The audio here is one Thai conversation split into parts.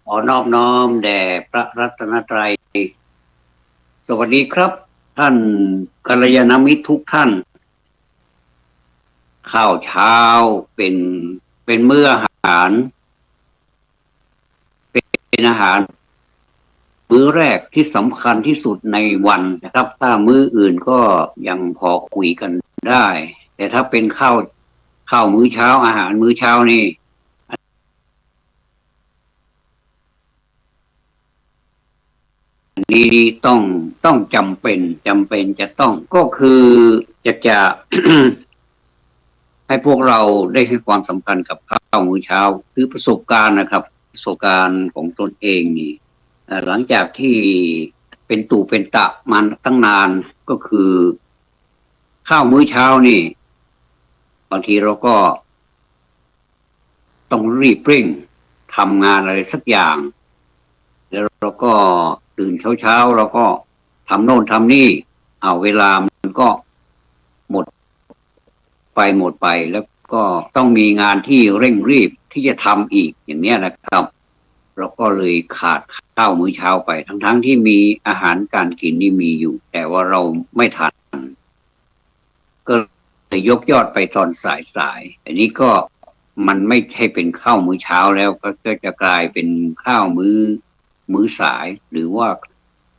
ขอนอบน้อมแด่พระรัตนตรัยสวัสดีครับท่านกัลยาณมิตรทุกท่านข้าวเช้าเป็นมื้ออาหารเป็นอาหารมื้อแรกที่สำคัญที่สุดในวันนะครับถ้ามื้ออื่นก็ยังพอคุยกันได้แต่ถ้าเป็นข้าวมื้อเช้าอาหารมื้อเช้านี่ดีต้องจำเป็นจะต้องก็คือจะ ให้พวกเราได้ให้ความสำคัญกับข้าวมื้อเช้าคือประสบการณ์นะครับประสบการณ์ของตนเองนี่หลังจากที่เป็นตู่เป็นตะมาตั้งนานก็คือข้าวมื้อเช้านี่บางทีเราก็ต้องรีบเร่งทำงานอะไรสักอย่างแล้วเราก็ตื่นเช้าเราก็ทำโน่นทำนี่เอาเวลามันก็หมดหมดไปแล้วก็ต้องมีงานที่เร่งรีบที่จะทำอีกอย่างนี้นะครับเราก็เลยขาดข้าวมื้อเช้าไปทั้งที่มีอาหารการกินนี่มีอยู่แต่ว่าเราไม่ทันก็เลยยกยอดไปตอนสายอันนี้ก็มันไม่ใช่เป็นข้าวมื้อเช้าแล้วก็จะกลายเป็นข้าวมื้อสายหรือว่า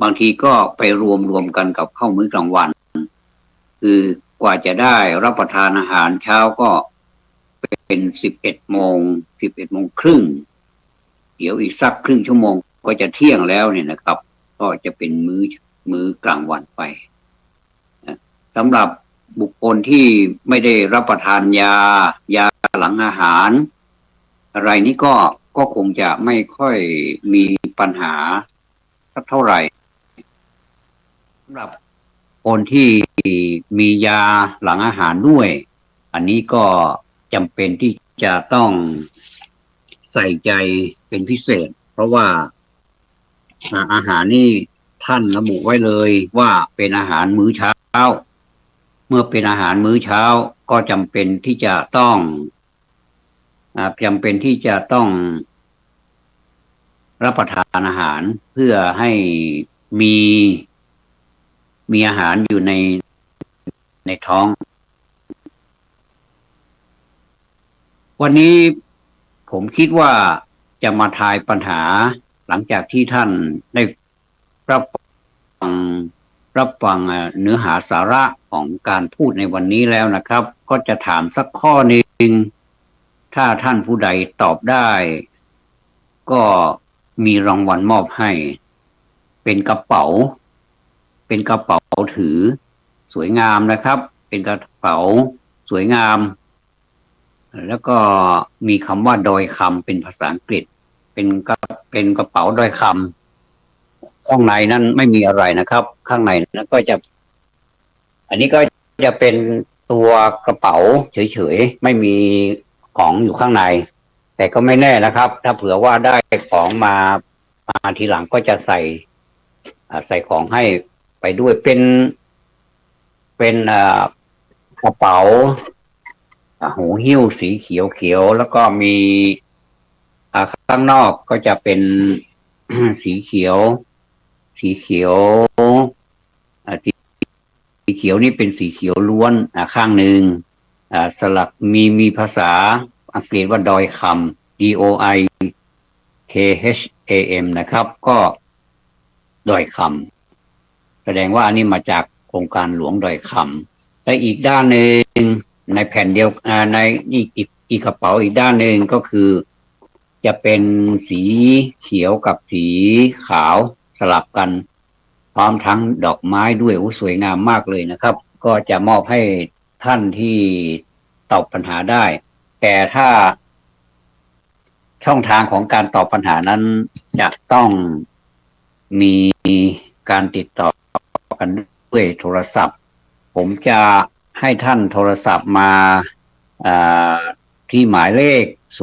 บางทีก็ไปรวมกันกับข้าวมื้อกลางวันคือกว่าจะได้รับประทานอาหารเช้าก็เป็น11 โมงครึ่งเดี๋ยวอีกสักครึ่งชั่วโมงก็จะเที่ยงแล้วเนี่ยนะครับก็จะเป็นมื้อกลางวันไปสำหรับบุคคลที่ไม่ได้รับประทานยาหลังอาหารอะไรนี้ก็คงจะไม่ค่อยมีปัญหาสักเท่าไหร่สำหรับคนที่มียาหลังอาหารด้วยอันนี้ก็จำเป็นที่จะต้องใส่ใจเป็นพิเศษเพราะว่าอาหารนี่ท่านระบุไว้เลยว่าเป็นอาหารมื้อเช้าเมื่อเป็นอาหารมื้อเช้าก็จำเป็นที่จะต้องรับประทานอาหารเพื่อให้มีอาหารอยู่ในท้องวันนี้ผมคิดว่าจะมาทายปัญหาหลังจากที่ท่านได้รับฟังเนื้อหาสาระของการพูดในวันนี้แล้วนะครับก็จะถามสักข้อหนึ่งถ้าท่านผู้ใดตอบได้ก็มีรางวัลมอบให้เป็นกระเป๋าถือสวยงามนะครับเป็นกระเป๋าสวยงามแล้วก็มีคำว่าดอยคำเป็นภาษาอังกฤษเป็นกระเป๋าดอยคำข้างในนั้นไม่มีอะไรนะครับข้างในนั้นก็จะอันนี้ก็จะเป็นตัวกระเป๋าเฉยๆไม่มีของอยู่ข้างในแต่ก็ไม่แน่นะครับถ้าเผื่อว่าได้ของมาทีหลังก็จะใส่ของให้ไปด้วยเป็นกระเป๋าหูหิ้วสีเขียวแล้วก็มีข้างนอกก็จะเป็นสีเขียวสีเขียวนี่เป็นสีเขียวล้วนข้างหนึ่งสลักมีภาษาอังกฤษว่าดอยคำ DOIKHAM นะครับก็ดอยคำแสดงว่าอันนี้มาจากโครงการหลวงดอยคำและอีกด้านหนึ่งในแผ่นเดียวในอีกกระเป๋าอีกด้านหนึ่งก็คือจะเป็นสีเขียวกับสีขาวสลับกันพร้อมทั้งดอกไม้ด้วยสวยงามมากเลยนะครับก็จะมอบให้ท่านที่ตอบปัญหาได้แต่ถ้าช่องทางของการตอบปัญหานั้นจะต้องมีการติดต่อกันด้วยโทรศัพท์ผมจะให้ท่านโทรศัพท์มาที่หมายเลข0815209657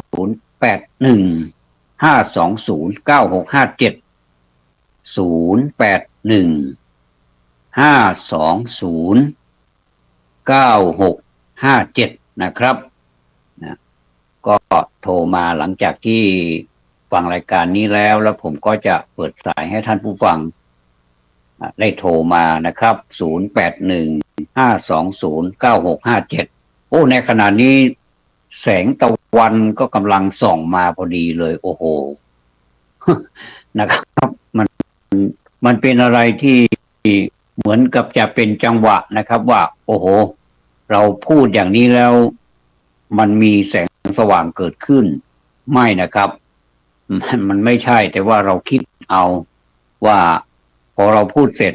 0815209657นะครับก็โทรมาหลังจากที่ ฟังรายการนี้แล้วผมก็จะเปิดสายให้ท่านผู้ฟังได้โทรมานะครับ0815209657โอ้ในขณะนี้แสงตะวันก็กำลังส่องมาพอดีเลยโอ้โห นะครับมันเป็นอะไรที่เหมือนกับจะเป็นจังหวะนะครับว่าโอ้โหเราพูดอย่างนี้แล้วมันมีแสงสว่างเกิดขึ้นไม่นะครับมันไม่ใช่แต่ว่าเราคิดเอาว่าพอเราพูดเสร็จ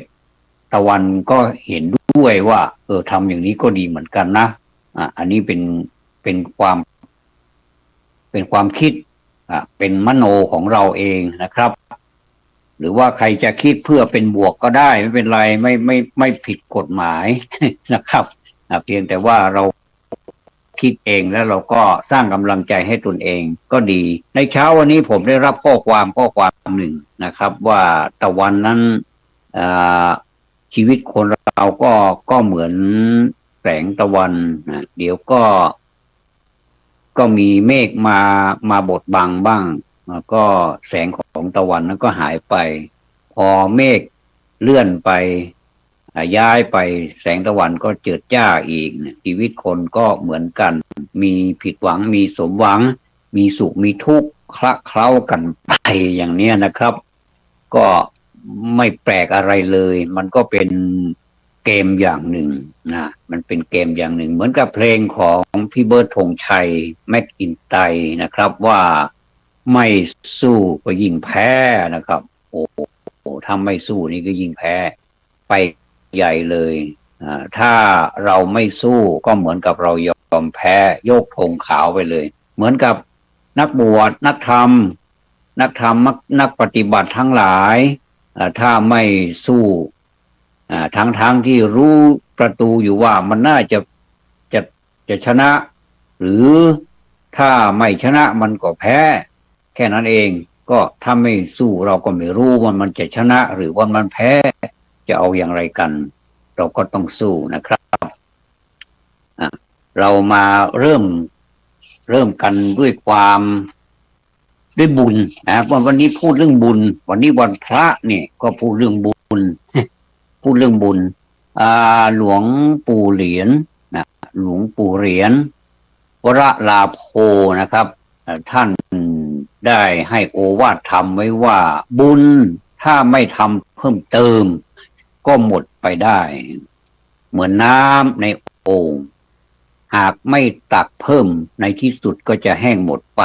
ตะวันก็เห็นด้วยว่าทำอย่างนี้ก็ดีเหมือนกันนะอันนี้เป็นความเป็นความคิดเป็นมโนของเราเองนะครับหรือว่าใครจะคิดเพื่อเป็นบวกก็ได้ไม่เป็นไรไม่ผิดกฎหมายนะครับเพียงแต่ว่าเราคิดเองแล้วเราก็สร้างกำลังใจให้ตนเองก็ดีในเช้าวันนี้ผมได้รับข้อความหนึ่งนะครับว่าตะวันนั้นชีวิตคนเราก็เหมือนแสงตะวันนะเดี๋ยวก็มีเมฆมาบดบังบ้างแล้วก็แสงของตะวันนั้นก็หายไปพอเมฆเลื่อนไปย้ายไปแสงตะวันก็เจิดจ้าอีกชีวิตคนก็เหมือนกันมีผิดหวังมีสมหวังมีสุขมีทุกข์คละเคล้ากันไปอย่างนี้นะครับก็ไม่แปลกอะไรเลยมันก็เป็นเกมอย่างหนึ่งนะมันเป็นเกมอย่างหนึ่งเหมือนกับเพลงของพี่เบิร์ดธงชัยแม็กอินไตร์นะครับว่าไม่สู้ก็ยิ่งแพ้นะครับโอ้โหถ้าไม่สู้นี่ก็ยิ่งแพ้ไปใหญ่เลยถ้าเราไม่สู้ก็เหมือนกับเรายอมแพ้โยกธงขาวไปเลยเหมือนกับนักบวชนักธรรมนักปฏิบัติทั้งหลายถ้าไม่สู้ทั้งที่รู้ประตูอยู่ว่ามันน่าจะชนะหรือถ้าไม่ชนะมันก็แพ้แค่นั้นเองก็ถ้าไม่สู้เราก็ไม่รู้ว่ามันจะชนะหรือว่ามันแพ้จะเอาอย่างไรกันเราก็ต้องสู้นะครับเรามาเริ่มกันด้วยบุญนะวันนี้พูดเรื่องบุญวันนี้วันพระเนี่ยก็พูดเรื่องบุญหลวงปู่เหรียญนะหลวงปู่เหรียญวรลาโภนะครับท่านได้ให้โอวาทธรรมไว้ว่าบุญถ้าไม่ทำเพิ่มเติมก็หมดไปได้เหมือนน้ำในโอ่งหากไม่ตักเพิ่มในที่สุดก็จะแห้งหมดไป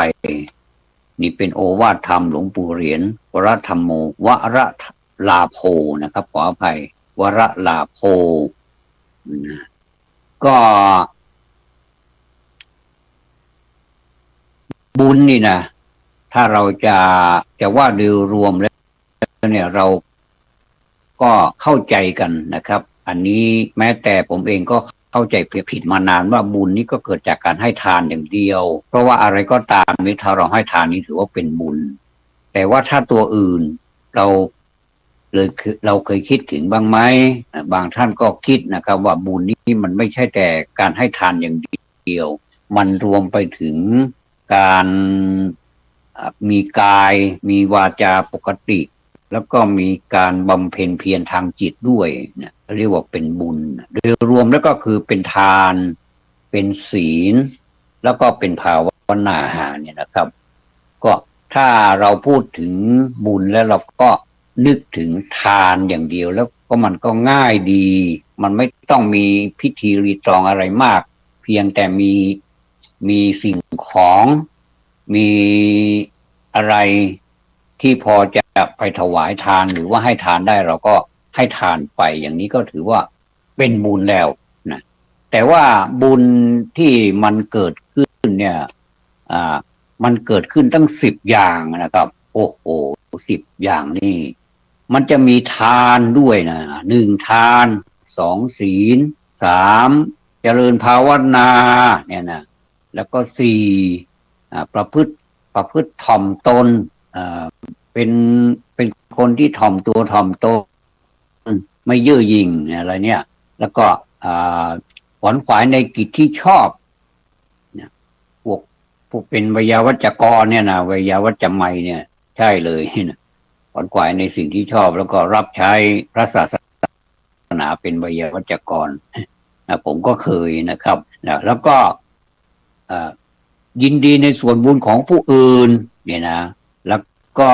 นี่เป็นโอวาทธรรมหลวงปู่เหรียญวรธรรมโมวรลาโภนะครับขออภัยวรลาโภก็บุญนี่นะถ้าเราจะว่าโดยรวมแล้วเนี่ยเราก็เข้าใจกันนะครับอันนี้แม้แต่ผมเองก็เข้าใจผิดมานานว่าบุญนี้ก็เกิดจากการให้ทานอย่างเดียวเพราะว่าอะไรก็ตามนี่ถ้าเราให้ทานนี้ถือว่าเป็นบุญแต่ว่าถ้าตัวอื่นเราเคยคิดถึงบ้างไหมบางท่านก็คิดนะครับว่าบุญนี้มันไม่ใช่แต่การให้ทานอย่างเดียวมันรวมไปถึงการมีกายมีวาจาปกติแล้วก็มีการบำเพ็ญเพียรทางจิตด้วยเนี่ยเรียกว่าเป็นบุญโดยรวมแล้วก็คือเป็นทานเป็นศีลแล้วก็เป็นภาวนาเนี่ยนะครับก็ถ้าเราพูดถึงบุญแล้วเราก็นึกถึงทานอย่างเดียวแล้วก็มันก็ง่ายดีมันไม่ต้องมีพิธีรีตองอะไรมากเพียงแต่มีสิ่งของมีอะไรที่พอจะไปถวายทานหรือว่าให้ทานได้เราก็ให้ทานไปอย่างนี้ก็ถือว่าเป็นบุญแล้วนะแต่ว่าบุญที่มันเกิดขึ้นเนี่ยมันเกิดขึ้นตั้ง10 อย่างนะครับโอ้โห10 อย่างนี่มันจะมีทานด้วยนะ1ทาน2ศีล3เจริญภาวนาเนี่ยนะแล้วก็4ประพฤติถ่อมตนเป็นคนที่ถ่อมตัวถ่อมตนไม่เย่อหยิ่งอะไรเนี่ยแล้วก็ขวนขวายในกิจที่ชอบเนี่ยพวก ผู้เป็นไวยาวัจกรเนี่ยนะไวยาวัจจะไมยเนี่ยใช่เลยนะขวนขวายในสิ่งที่ชอบแล้วก็รับใช้พระศาสนาเป็นไวยาวัจกรนะผมก็เคยนะครับนะแล้วก็ยินดีในส่วนบุญของผู้อื่นเนี่ยนะแล้วก็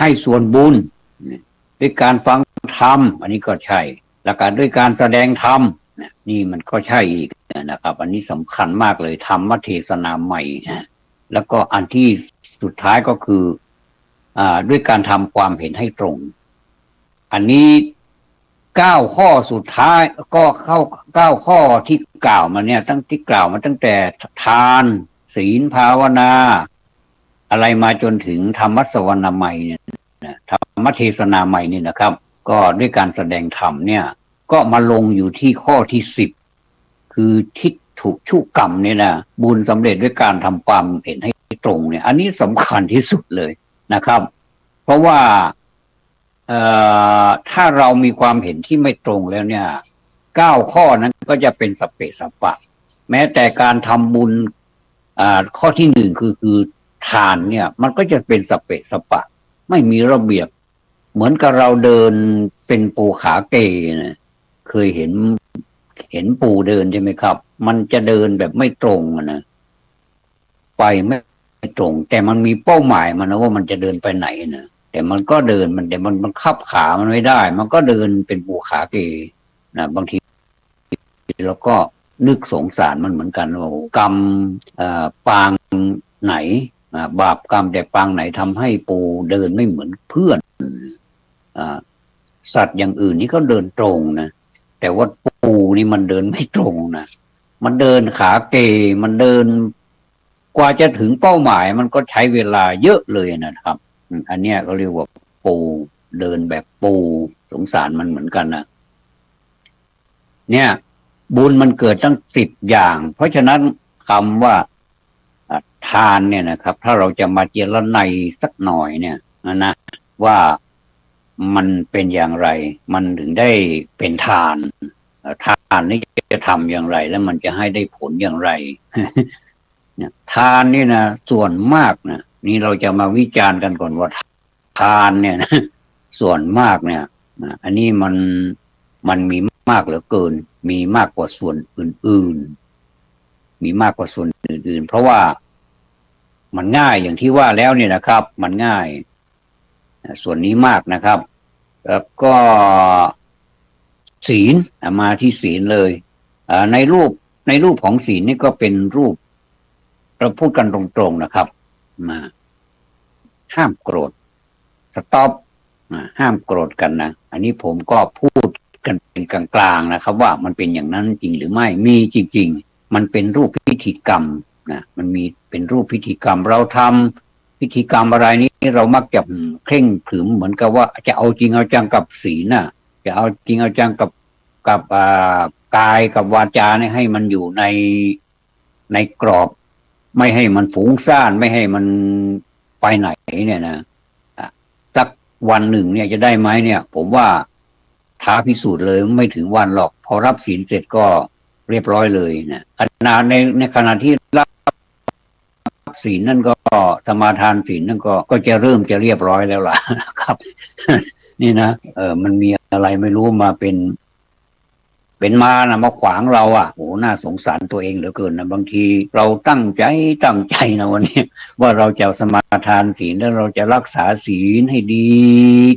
ให้ส่วนบุญด้วยการฟังธรรมอันนี้ก็ใช่แล้วก็ด้วยการแสดงธรรมนี่มันก็ใช่อีกนะครับอันนี้สำคัญมากเลยธรรมเทศนาใหม่แล้วก็อันที่สุดท้ายก็คือด้วยการทำความเห็นให้ตรงอันนี้9 ข้อสุดท้ายก็เข้า9 ข้อที่กล่าวมาเนี่ยตั้งแต่ทานศีลภาวนาอะไรมาจนถึงธรรมสวรรณใหม่เนี่ยธรรมเทศนาใหม่นี่นะครับก็ด้วยการแสดงธรรมเนี่ยก็มาลงอยู่ที่ข้อที่10คือทิฏฐุชุกรรมเนี่ยนะบุญสำเร็จด้วยการทำความเห็นให้ตรงเนี่ยอันนี้สำคัญที่สุดเลยนะครับเพราะว่าถ้าเรามีความเห็นที่ไม่ตรงแล้วเนี่ย9 ข้อนั้นก็จะเป็นสเปะสปะแม้แต่การทำบุญข้อที่1คือทานเนี่ยมันก็จะเป็นสเปะสปะไม่มีระเบียบเหมือนกับเราเดินเป็นปูขาเกนะเคยเห็นปูเดินใช่ไหมครับมันจะเดินแบบไม่ตรงนะไปไม่ตรงแต่มันมีเป้าหมายมันนะว่ามันจะเดินไปไหนนะแต่มันก็เดินแต่มันคับขามันไม่ได้มันก็เดินเป็นปูขาเกนะบางทีเราก็นึกสงสารมันเหมือนกันว่ากรรมปางไหนบาปกรรมแต่ปางไหนทำให้ปูเดินไม่เหมือนเพื่อนสัตว์อย่างอื่นนี่ก็เดินตรงนะแต่ว่าปูนี่มันเดินไม่ตรงนะมันเดินขาเกมันเดินกว่าจะถึงเป้าหมายมันก็ใช้เวลาเยอะเลยนะครับอันเนี้ยก็เรียกว่าปูเดินแบบปูสงสารมันเหมือนกันนะเนี่ยบุญมันเกิดตั้ง10 อย่างเพราะฉะนั้นคำว่าทานเนี่ยนะครับถ้าเราจะมาเจรไนสักหน่อยเนี่ยนะว่ามันเป็นอย่างไรมันถึงได้เป็นทานทานนี่จะทำอย่างไรแล้วมันจะให้ได้ผลอย่างไรเนี่ยทานนี่นะส่วนมากนะนี่เราจะมาวิจารณ์กันก่อนว่าทานเนี่ยนะส่วนมากเนี่ยอันนี้มันมีมากเหลือเกินมีมากกว่าส่วนอื่นๆมีมากกว่าส่วนอื่นๆเพราะว่ามันง่ายอย่างที่ว่าแล้วเนี่ยนะครับมันง่ายส่วนนี้มากนะครับแล้วก็ศีลมาที่ศีลเลยในรูปของศีลนี่ก็เป็นรูปเราพูดกันตรงๆนะครับมาห้ามโกรธสต็อปห้ามโกรธกันนะอันนี้ผมก็พูดกันเป็นกลางๆนะครับว่ามันเป็นอย่างนั้นจริงหรือไม่มีจริงๆมันเป็นรูปพิธีกรรมนะมันมีเป็นรูปพิธีกรรมเราทำพิธีกรรมอะไรนี้เรามักจะเคร่งขรึมเหมือนกับว่าจะเอาจริงเอาจังกับศีลน่ะจะเอาจริงเอาจังกับกายกับวาจาเนี่ยให้มันอยู่ในกรอบไม่ให้มันฟุ้งซ่านไม่ให้มันไปไหนเนี่ยนะสักวันหนึ่งเนี่ยจะได้ไหมเนี่ยผมว่าท้าพิสูจน์เลยไม่ถึงวันหรอกพอรับศีลเสร็จก็เรียบร้อยเลยนะในขณะที่รับศีลนั่นก็สมาทานศีลนั่นก็จะเริ่มจะเรียบร้อยแล้วล่ะครับนี่นะมันมีอะไรไม่รู้มามานะมาขวางเราโอ้น่าสงสารตัวเองเหลือเกินนะบางทีเราตั้งใจนะวันนี้ว่าเราจะสมาทานศีลแล้วเราจะรักษาศีลให้ดี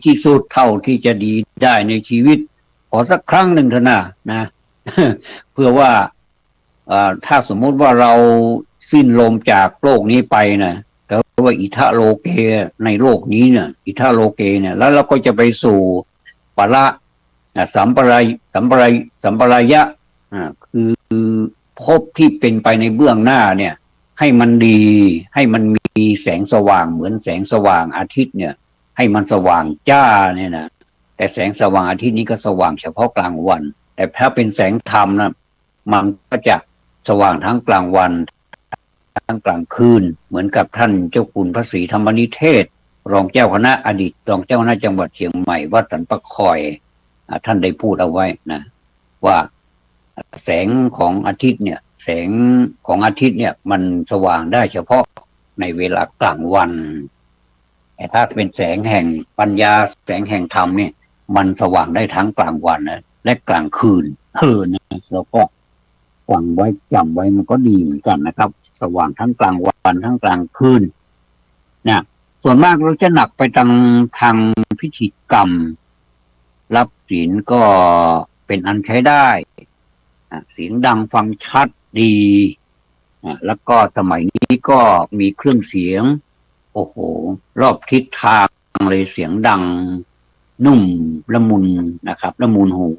ที่สุดเท่าที่จะดีได้ในชีวิตขอสักครั้งหนึ่งเถอะนะ เพื่อว่าถ้าสมมุติว่าเราสิ้นลมจากโลกนี้ไปนะแต่ว่าอิทะโลเกในโลกนี้เนี่ยอิทะโลเกเนี่ยแล้วเราก็จะไปสู่ปะละสัมปรายะคือภพที่เป็นไปในเบื้องหน้าเนี่ยให้มันดีให้มันมีแสงสว่างเหมือนแสงสว่างอาทิตย์เนี่ยให้มันสว่างจ้าเนี่ยนะแต่แสงสว่างอาทิตย์นี้ก็สว่างเฉพาะกลางวันแต่ถ้าเป็นแสงธรรมนะมันก็จะสว่างทั้งกลางวันทั้งกลางคืนเหมือนกับท่านเจ้าคุณพระศรีธรรมนิเทศรองเจ้าคณะอดีตรองเจ้าคณะจังหวัดเชียงใหม่วัดสันปะคอยท่านได้พูดเอาไว้นะว่าแสงของอาทิตย์เนี่ย แสงของอาทิตย์เนี่ยมันสว่างได้เฉพาะในเวลากลางวันแต่ถ้าเป็นแสงแห่งปัญญาแสงแห่งธรรมเนี่ยมันสว่างได้ทั้งกลางวันนะและกลางคืนนะแล้วก็ฟังไว้จำไว้มันก็ดีเหมือนกันนะครับสว่างทั้งกลางวันทั้งกลางคืนนะส่วนมากเราจะหนักไปทางพิธีกรรมรับศีลก็เป็นอันใช้ได้เสียงดังฟังชัดดีแล้วก็สมัยนี้ก็มีเครื่องเสียงโอ้โหรอบทิศทางเลยเสียงดังนุ่มละมุนนะครับละมุนหู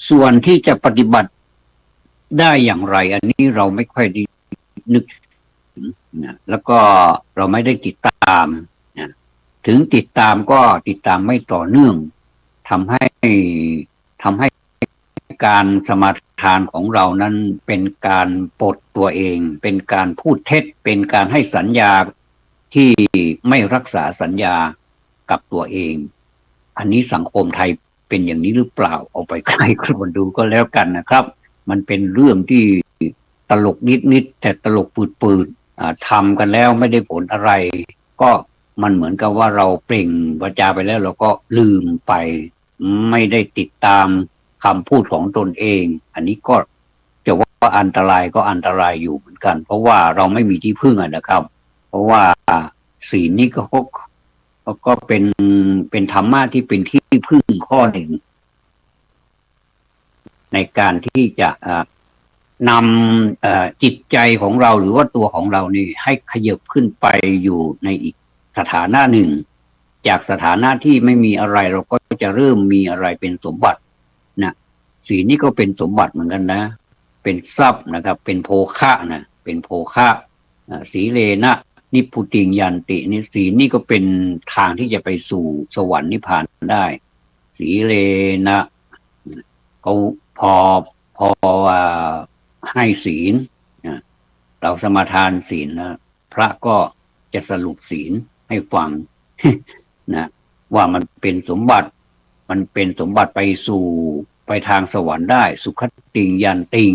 ส่วนที่จะปฏิบัติได้อย่างไรอันนี้เราไม่ค่อยได้นึกนะแล้วก็เราไม่ได้ติดตามนะถึงติดตามก็ติดตามไม่ต่อเนื่องทำให้การสมาทานของเรานั้นเป็นการปลดตัวเองเป็นการพูดเท็จเป็นการให้สัญญาที่ไม่รักษาสัญญากับตัวเองอันนี้สังคมไทยเป็นอย่างนี้หรือเปล่าเอาไปใครคนดูก็แล้วกันนะครับมันเป็นเรื่องที่ตลกนิดแต่ตลกปืดทำกันแล้วไม่ได้ผลอะไรก็มันเหมือนกับว่าเราเปล่งวาจาไปแล้วเราก็ลืมไปไม่ได้ติดตามคำพูดของตนเองอันนี้ก็จะว่าอันตรายก็อันตรายอยู่เหมือนกันเพราะว่าเราไม่มีที่พึ่งนะครับเพราะว่าศีลนี่ก็เป็นธรรมะที่เป็นที่พึ่งข้อหนึ่งในการที่จะนำจิตใจของเราหรือว่าตัวของเรานี่ให้ขยับขึ้นไปอยู่ในอีกสถานะหนึ่งจากสถานะที่ไม่มีอะไรเราก็จะเริ่มมีอะไรเป็นสมบัตินะศีลนี่ก็เป็นสมบัติเหมือนกันนะเป็นทรัพย์นะครับเป็นโภคะนะเป็นโภคะสีเลนะนิพพุติงยันตินี่ศีลนี่ก็เป็นทางที่จะไปสู่สวรรค์นิพพานได้สีเลนะเขาพอให้ศีลเราสมาทานศีลนะพระก็จะสรุปศีลให้ฟัง นะว่ามันเป็นสมบัติไปสู่ไปทางสวรรค์ได้สุขติงยันติง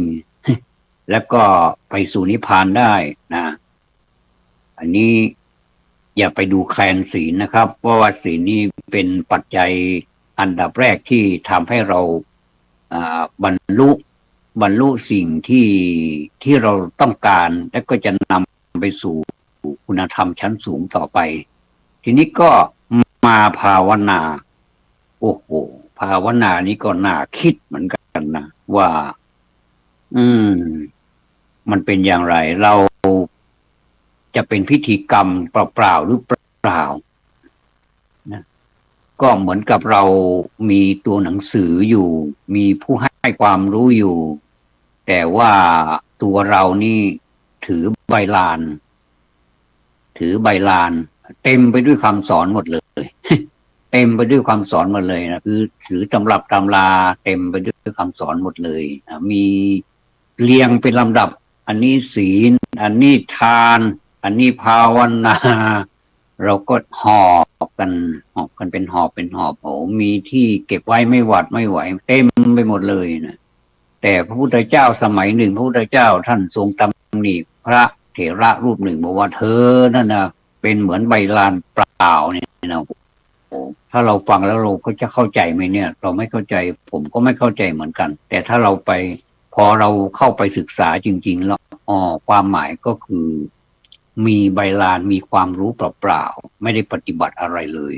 แล้วก็ไปสู่นิพพานได้นะอันนี้อย่าไปดูแคลนศีลนะครับเพราะว่าศีลนี่เป็นปัจจัยอันดับแรกที่ทำให้เราบรรลุสิ่งที่เราต้องการและก็จะนำไปสู่คุณธรรมชั้นสูงต่อไปทีนี้ก็มาภาวนาโอ้โหภาวนานี้ก็น่าคิดเหมือนกันนะว่ามันเป็นอย่างไรเราจะเป็นพิธีกรรมเปล่าๆหรือเปล่านะก็เหมือนกับเรามีตัวหนังสืออยู่มีผู้ให้ความรู้อยู่แต่ว่าตัวเรานี่ถือใบลานเต็มไปด้วยคำสอนหมดเลย เต็มไปด้วยคำสอนหมดเลยนะคือถือตำรับตำราเต็มไปด้วยคำสอนหมดเลยมีเรียงเป็นลำดับอันนี้ศีลอันนี้ทานอันนี้ภาวนาเราก็หอบกันเป็นหอบโอ้มีที่เก็บไว้ไม่หวัดไม่ไหวเต็มไปหมดเลยนะแต่พระพุทธเจ้าสมัยหนึ่งพระพุทธเจ้าท่านทรงตำหนิพระเถระรูปหนึ่งบอกว่าเธอนั่นนะเป็นเหมือนใบลานเปล่าเนี่ยนะถ้าเราฟังแล้วเราก็จะเข้าใจไหมเนี่ยเราไม่เข้าใจผมก็ไม่เข้าใจเหมือนกันแต่ถ้าเราไปพอเราเข้าไปศึกษาจริงๆแล้วความหมายก็คือมีใบลานมีความรู้เปล่าๆไม่ได้ปฏิบัติอะไรเลย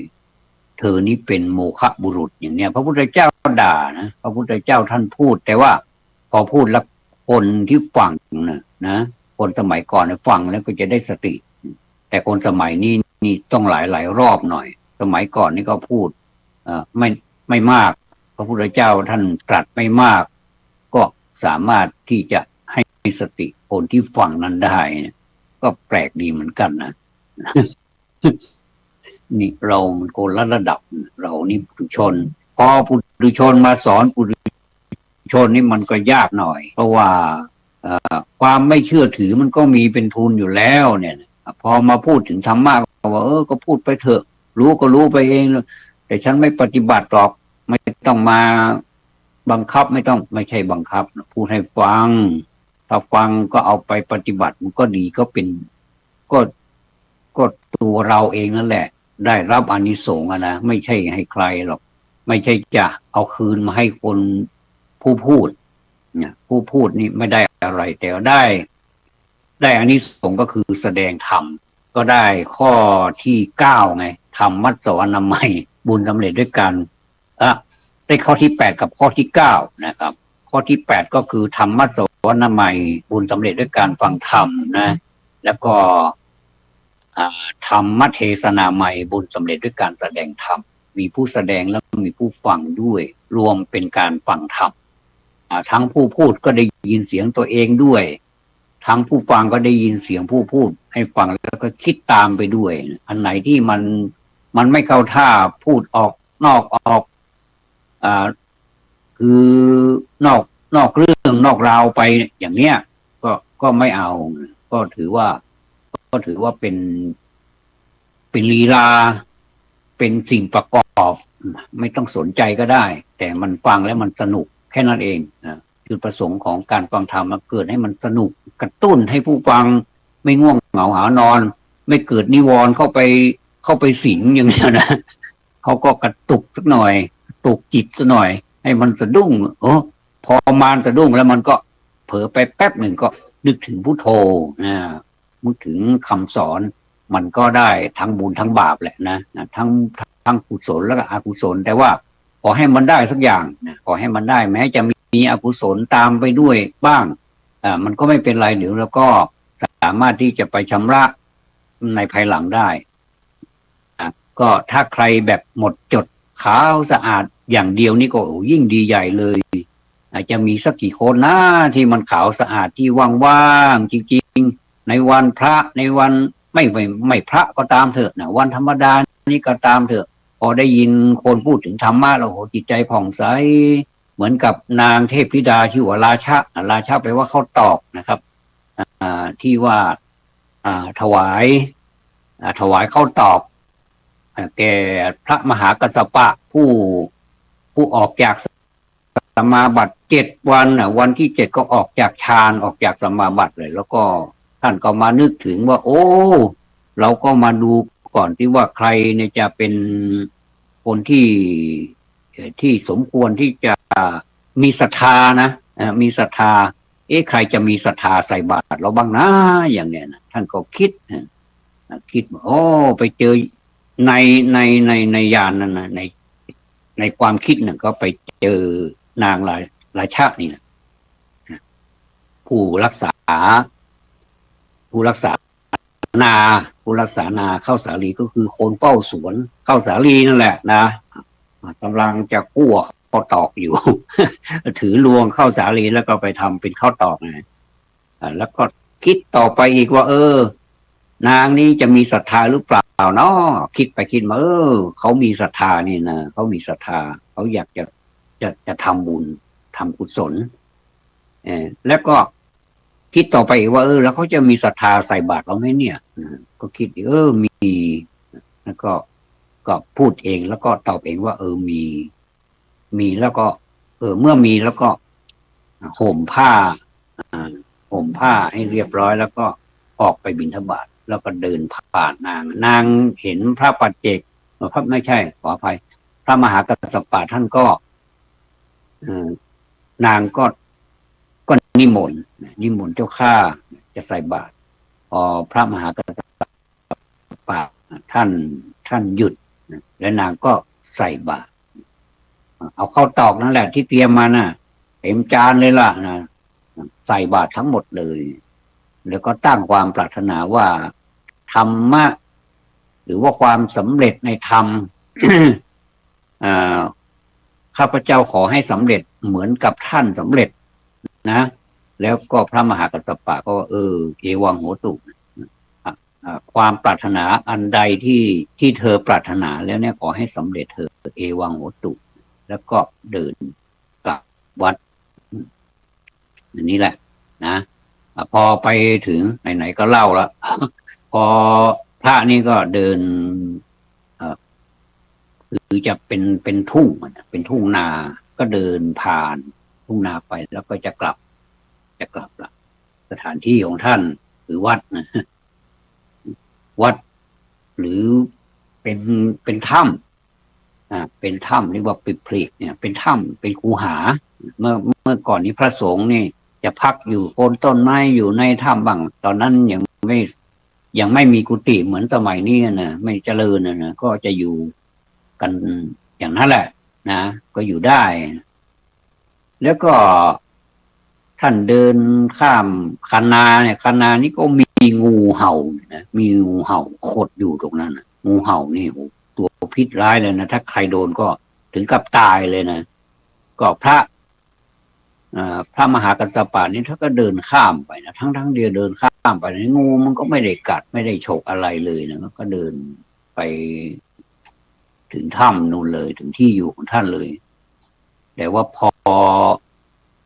เธอนี่เป็นโมฆะบุรุษอย่างเนี้ยพระพุทธเจ้าด่านะพระพุทธเจ้าท่านพูดแต่ว่าพอพูดแล้วคนที่ฟังนะคนสมัยก่อนฟังแล้วก็จะได้สติแต่คนสมัยนี้นี่ต้องหลายรอบหน่อยสมัยก่อนนี่ก็พูดไม่มากพระพุทธเจ้าท่านตรัสไม่มากก็สามารถที่จะให้สติคนที่ฟังนั้นได้ก็แปลกดีเหมือนกันนะ นี่เรามันคนละระดับเรานี่ปุถุชนพอปุถุชนมาสอนปุถุชนนี่มันก็ยากหน่อยเพราะว่าความไม่เชื่อถือมันก็มีเป็นทุนอยู่แล้วเนี่ยพอมาพูดถึงธรรมะก็ว่าก็พูดไปเถอะรู้ก็รู้ไปเองแต่ฉันไม่ปฏิบัติหรอกไม่ต้องมา บังคับไม่ใช่บังคับพูดให้ฟังถ้าฟังก็เอาไปปฏิบัติมันก็ดีก็เป็นก็ก็ตัวเราเองนั่นแหละได้รับอานิสงส์นะไม่ใช่ให้ใครหรอกไม่ใช่จะเอาคืนมาให้คนผู้พูดเนี่ยผู้พูดนี่ไม่ได้อะไรแต่ได้อานิสงส์ก็คือแสดงธรรมก็ได้ข้อที่9ไงธรรมมัสสวรรณัยบุญสำเร็จด้วยกันได้ข้อที่8กับข้อที่9นะครับข้อที่8ก็คือธรรมมัสสวรรณัยบุญสำเร็จด้วยการฟังธรรมนะแล้วก็ธรรมเทศนาใหม่บุญสำเร็จด้วยการแสดงธรรมมีผู้แสดงแล้วมีผู้ฟังด้วยรวมเป็นการฟังธรรมทั้งผู้พูดก็ได้ยินเสียงตัวเองด้วยทั้งผู้ฟังก็ได้ยินเสียงผู้พูดให้ฟังแล้วก็คิดตามไปด้วยอันไหนที่มันไม่เข้าท่าพูดออกนอกคือนอกเรื่องนอกราวไปอย่างเนี้ยก็ไม่เอาก็ถือว่าเป็นลีลาเป็นสิ่งประกอบไม่ต้องสนใจก็ได้แต่มันฟังแล้วมันสนุกแค่นั้นเองนะจุดประสงค์ของการฟังธรรมมาเกิดให้มันสนุกกระตุ้นให้ผู้ฟังไม่ง่วงเหงาหานอนไม่เกิดนิวรณ์เข้าไปสิงอย่างนี้นะเขาก็กระตุกสักหน่อยกระตุกจิตสักหน่อยให้มันสะดุ้งพอมานสะดุ้งแล้วมันก็เผลอไปแป๊บหนึ่งก็นึกถึงพุทโธนึกถึงคำสอนมันก็ได้ทั้งบุญทั้งบาปแหละนะทั้งกุศลแล้วก็อกุศลแต่ว่าขอให้มันได้สักอย่างนะขอให้มันได้แม้จะมีอกุศลตามไปด้วยบ้างมันก็ไม่เป็นไรเดี๋ยวเราก็สามารถที่จะไปชำระในภายหลังได้ก็ถ้าใครแบบหมดจดขาวสะอาดอย่างเดียวนี่ก็ยิ่งดีใหญ่เลยอาจจะมีสักกี่คนนะที่มันขาวสะอาดที่ว่างๆจริงๆในวันพระในวันไม่พระก็ตามเถอะนะวันธรรมดานี่ก็ตามเถอะพอได้ยินคนพูดถึงธรรมะเราจิตใจผ่องใสเหมือนกับนางเทพธิดาชื่อว่าราชาแปลว่าข้าวตอกนะครับที่ว่าถวายข้าวตอกแก่พระมหากัสสปะผู้ออกจากสมาบัติ7 วันวันที่7ก็ออกจากฌานออกจากสมาบัติเลยแล้วก็ท่านก็มานึกถึงว่าโอ้เราก็มาดูก่อนที่ว่าใครเนี่ยจะเป็นคนที่สมควรที่จะมีศรัทธานะมีศรัทธาใครจะมีศรัทธาใส่บาตรเราบ้างนะอย่างเนี้ยนะท่านก็คิดโอ้ไปเจอในญาณนั้นนะในความคิดน่ะก็ไปเจอนางราชานี่นะผู้รักษานาเข้าสาลีก็คือคนเฝ้าสวนเข้าสาลีนั่นแหละนะกำลังจะกู้ข้าวตอกอยู่ ถือลวงเข้าสาลีแล้วก็ไปทำเป็นข้าวตอกนะแล้วก็คิดต่อไปอีกว่านางนี้จะมีศรัทธาหรือเปล่าเนาะคิดไปคิดมาเขามีศรัทธานี่นะเขามีศรัทธาเขาอยากจะทำบุญทำกุศลแล้วก็คิดต่อไปอีกว่าแล้วเขาจะมีศรัทธาใส่บาตรเราไหมเนี่ยก็คิดมีแล้วก็พูดเองแล้วก็ตอบเองว่ามีแล้วก็เมื่อมีแล้วก็ห่มผ้าให้เรียบร้อยแล้วก็ออกไปบิณฑบาตแล้วก็เดินผ่านนางเห็นพระปัจเจกพระไม่ใช่ขออภัยพระมหากัสสปะท่านก็นางก็นิมนต์เจ้าข้าจะใส่บาตรพอพระมหากัสสปะท่านหยุดและนางก็ใส่บาตรเอาข้าวตอกนั่นแหละที่เตรียมมาน่ะเต็มจานเลยล่ะนะใส่บาตรทั้งหมดเลยแล้วก็ตั้งความปรารถนาว่าธรรมะหรือว่าความสำเร็จในธรรม ข้าพเจ้าขอให้สำเร็จเหมือนกับท่านสำเร็จนะแล้วก็พระมหากัสสปะก็เอวังโหตุความปรารถนาอันใดที่เธอปรารถนาแล้วเนี่ยขอให้สำเร็จเธอเอวังโหตุแล้วก็เดินกลับวัดอันนี้แหละนะพอไปถึงไหนๆก็เล่าแล้ว พอพระนี่ก็เดินคือจะเป็นทุ่งนาไป ก็เดินผ่านทุ่งนาไปแล้วก็จะกลับละสถานที่ของท่านหรือวัดนะวัดหรือเป็นถ้ำเป็นถ้ำเรียกว่าปิพลิกเนี่ยเป็นถ้ำเป็นคูหาเมื่อก่อนนี้พระสงฆ์นี่จะพักอยู่โคนต้นไม้อยู่ในถ้ำบ้างตอนนั้นยังไม่มีกุฏิเหมือนสมัยนี้นะไม่เจริญนะก็จะอยู่กันอย่างนั้นแหละนะก็อยู่ได้แล้วก็ท่านเดินข้ามคันนาเนี่ยคันนานี้ก็มีงูเห่านะมีงูเห่าขดอยู่ตรงนั้นนะงูเห่านี่ตัวพิษร้ายเลยนะถ้าใครโดนก็ถึงกับตายเลยนะก็พระมหากัสสปะนี่ถ้าก็เดินข้ามไปนะทั้งเดียวเดินข้ามไปนะงูมันก็ไม่ได้กัดไม่ได้ฉกอะไรเลยนะก็เดินไปถึงถ้ำนู่นเลยถึงที่อยู่ของท่านเลยแต่ว่า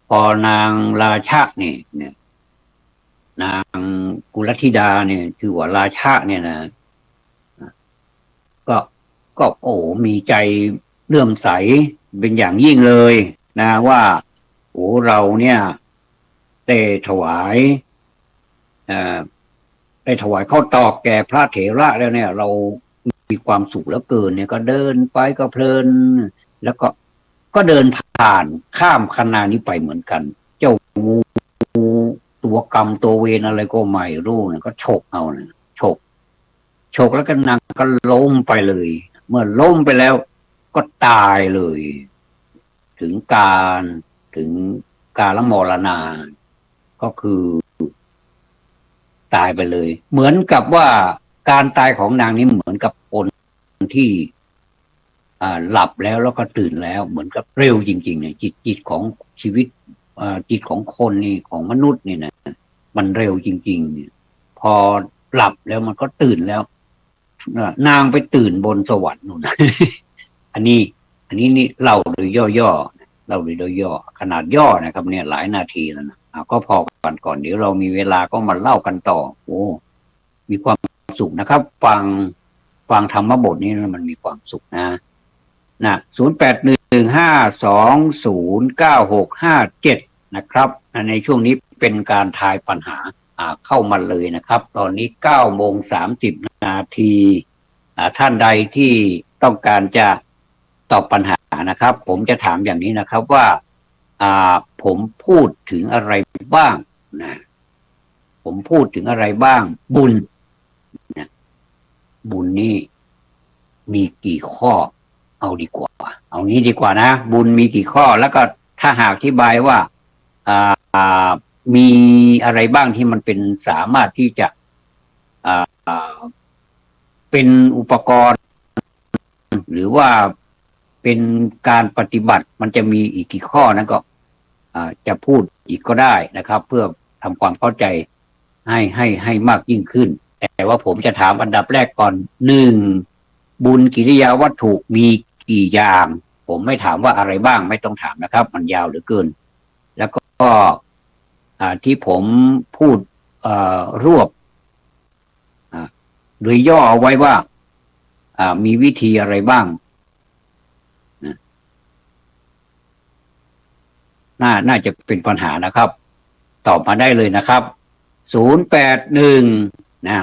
พอนางราชะเนี่ยนางกุลธิดาเนี่ยคือว่าราชะเนี่ยนะก็โอ้มีใจเลื่อมใสเป็นอย่างยิ่งเลยนะว่าโอ้เราเนี่ยได้ถวายข้าวตอกแก่พระเถระแล้วเนี่ยเรามีความสุขเหลือเกินเนี่ยก็เดินไปก็เพลินแล้วก็เดินผ่านข้ามคันนานี้ไปเหมือนกันเจ้างูตัวกรรมตัวเวรอะไรก็ไม่รู้เนี่ยก็ฉกเอาเนี่ยฉกแล้วก็นางก็ล้มไปเลยเมื่อล้มไปแล้วก็ตายเลยถึงการละมรณาก็คือตายไปเลยเหมือนกับว่าการตายของนางนี้เหมือนกับคนที่หลับแล้วก็ตื่นแล้วเหมือนกับเร็วจริงๆเนี่ยจิตของชีวิตจิตของคนนี่ของมนุษย์นี่นะมันเร็วจริงๆพอหลับแล้วมันก็ตื่นแล้วนางไปตื่นบนสวรรค์นู่น อันนี้นี่เล่าโดยย่อๆเล่าโดยย่อขนาดย่อนะครับเนี่ยหลายนาทีแล้วนะก็พอก่อนเดี๋ยวเรามีเวลาก็มาเล่ากันต่อโอ้มีความสุขนะครับฟังธรรมบทนี้มันมีความสุขนะ0815209657นะครับในช่วงนี้เป็นการทายปัญหาเข้ามาเลยนะครับตอนนี้9:30 น.ท่านใดที่ต้องการจะตอบปัญหานะครับผมจะถามอย่างนี้นะครับว่าผมพูดถึงอะไรบ้างนะผมพูดถึงอะไรบ้างบุญนะบุญนี่มีกี่ข้อเอาดีกว่าเอางี้ดีกว่านะบุญมีกี่ข้อแล้วก็ถ้าหากอธิบายว่ามีอะไรบ้างที่มันเป็นสามารถที่จะเป็นอุปกรณ์หรือว่าเป็นการปฏิบัติมันจะมีอีกกี่ข้อนั้นก็จะพูดอีกก็ได้นะครับเพื่อทำความเข้าใจให้มากยิ่งขึ้นแต่ว่าผมจะถามอันดับแรกก่อน1บุญกิริยาวัตถุมีกี่อย่างผมไม่ถามว่าอะไรบ้างไม่ต้องถามนะครับมันยาวเหลือเกินแล้วก็ที่ผมพูดรวบโดยย่อเอาไว้ว่ามีวิธีอะไรบ้างน่าจะเป็นปัญหานะครับตอบมาได้เลยนะครับ081นะ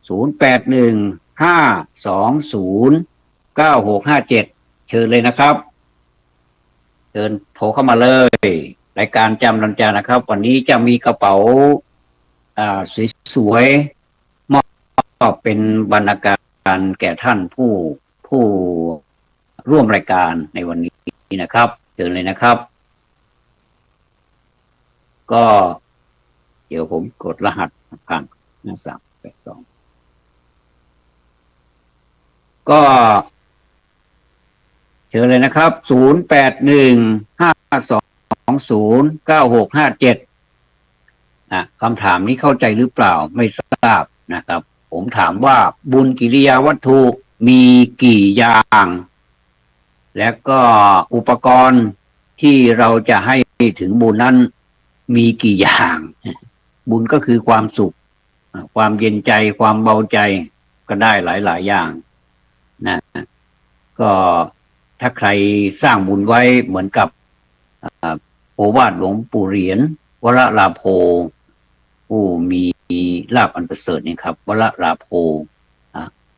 0815209657เชิญเลยนะครับเชิญโทรเข้ามาเลยรายการจำลันจานะครับวันนี้จะมีกระเป๋าสวยๆมอบเป็นบรรณาการแก่ท่านผู้ร่วมรายการในวันนี้นะครับเชิญเลยนะครับก็เดี๋ยวผมกดรหัสกัน5382ก็เชิญเลยนะครับ0815209657คำถามนี้เข้าใจหรือเปล่าไม่ทราบนะครับผมถามว่าบุญกิริยาวัตถุมีกี่อย่างและก็อุปกรณ์ที่เราจะให้ถึงบุญนั้นมีกี่อย่างบุญก็คือความสุขความเย็นใจความเบาใจก็ได้หลายอย่างนะก็ ถ้าใครสร้างบุญไว้เหมือนกับโอวาทหลวงปู่เหรียญวรลาโภผู้มีลาภอันประเสริฐนี่ครับวรลาโภ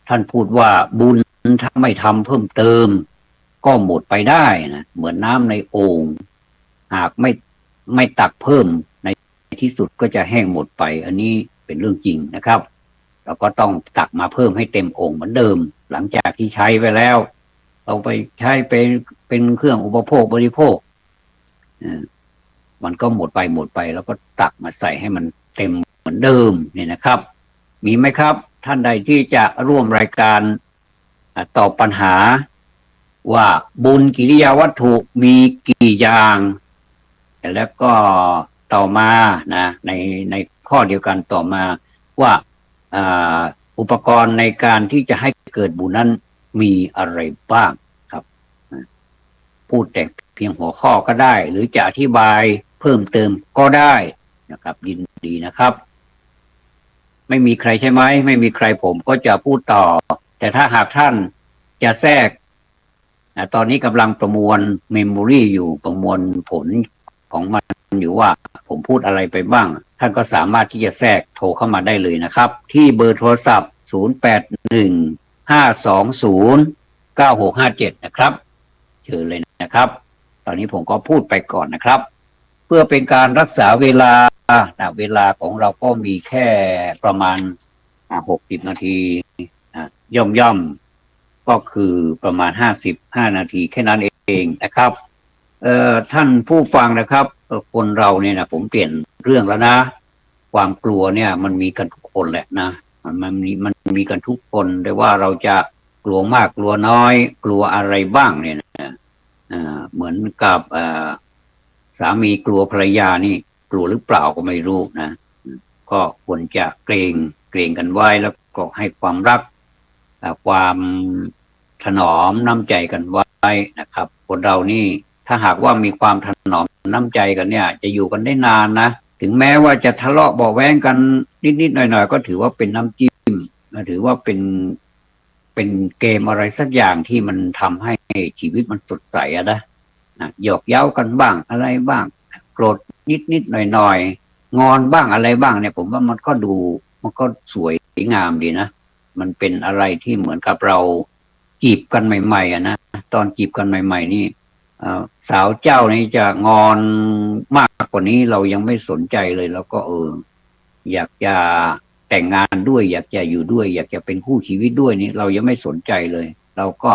ท่านพูดว่าบุญถ้าไม่ทำเพิ่มเติมก็หมดไปได้นะเหมือนน้ำในโอ่งหากไม่ตักเพิ่มในที่สุดก็จะแห้งหมดไปอันนี้เป็นเรื่องจริงนะครับเราก็ต้องตักมาเพิ่มให้เต็มโอ่งเหมือนเดิมหลังจากที่ใช้ไปแล้วเราไปใช้เป็นเครื่องอุปโภคบริโภคมันก็หมดไปแล้วก็ตักมาใส่ให้มันเต็มเหมือนเดิมเนี่ยนะครับมีไหมครับท่านใดที่จะร่วมรายการตอบปัญหาว่าบุญกิริยาวัตถุมีกี่อย่างแล้วก็ต่อมานะในข้อเดียวกันต่อมาว่าอุปกรณ์ในการที่จะให้เกิดบุญนั้นมีอะไรบ้างครับพูดแต่เพียงหัวข้อก็ได้หรือจะอธิบายเพิ่มเติมก็ได้นะครับยินดีนะครับไม่มีใครใช่ไหมไม่มีใครผมก็จะพูดต่อแต่ถ้าหากท่านจะแทรกตอนนี้กำลังประมวลเมมโมรีอยู่ประมวลผลของมันอยู่ว่าผมพูดอะไรไปบ้างท่านก็สามารถที่จะแทรกโทรเข้ามาได้เลยนะครับที่เบอร์โทรศัพท์0815209657นะครับเชิญเลยนะครับตอนนี้ผมก็พูดไปก่อนนะครับเพื่อเป็นการรักษาเวลาของเราก็มีแค่ประมาณ60 นาทีย่อมก็คือประมาณ55 นาทีแค่นั้นเองนะครับท่านผู้ฟังนะครับคนเราเนี่ยนะผมเปลี่ยนเรื่องแล้วนะความกลัวเนี่ยมันมีกันทุกคนแหละนะมันมีกันทุกคนแต่ว่าเราจะกลัวมากกลัวน้อยกลัวอะไรบ้างเนี่ยนะเหมือนกับสามีกลัวภรรยานี่กลัวหรือเปล่าก็ไม่รู้นะก็ควรจะเกรงกันไว้แล้วก็ให้ความรักความถนอมน้ำใจกันไว้นะครับคนเรานี่ถ้าหากว่ามีความถนอมน้ำใจกันเนี่ยจะอยู่กันได้นานนะถึงแม้ว่าจะทะเลาะเบาะแว้งกันนิดๆหน่อยๆก็ถือว่าเป็นน้ำจิ้มถือว่าเป็นเกมอะไรสักอย่างที่มันทำให้ชีวิตมันสดใสนะหยอกเย้ากันบ้างอะไรบ้างโกรธนิดๆหน่อยๆงอนบ้างอะไรบ้างเนี่ยผมว่ามันก็สวยงามดีนะมันเป็นอะไรที่เหมือนกับเราจีบกันใหม่ๆนะตอนจีบกันใหม่ๆนี่สาวเจ้านี่จะงอนมากกว่านี้เรายังไม่สนใจเลยแล้วก็อยากจะแต่งงานด้วยอยากจะอยู่ด้วยอยากจะเป็นคู่ชีวิตด้วยนี่เรายังไม่สนใจเลยเราก็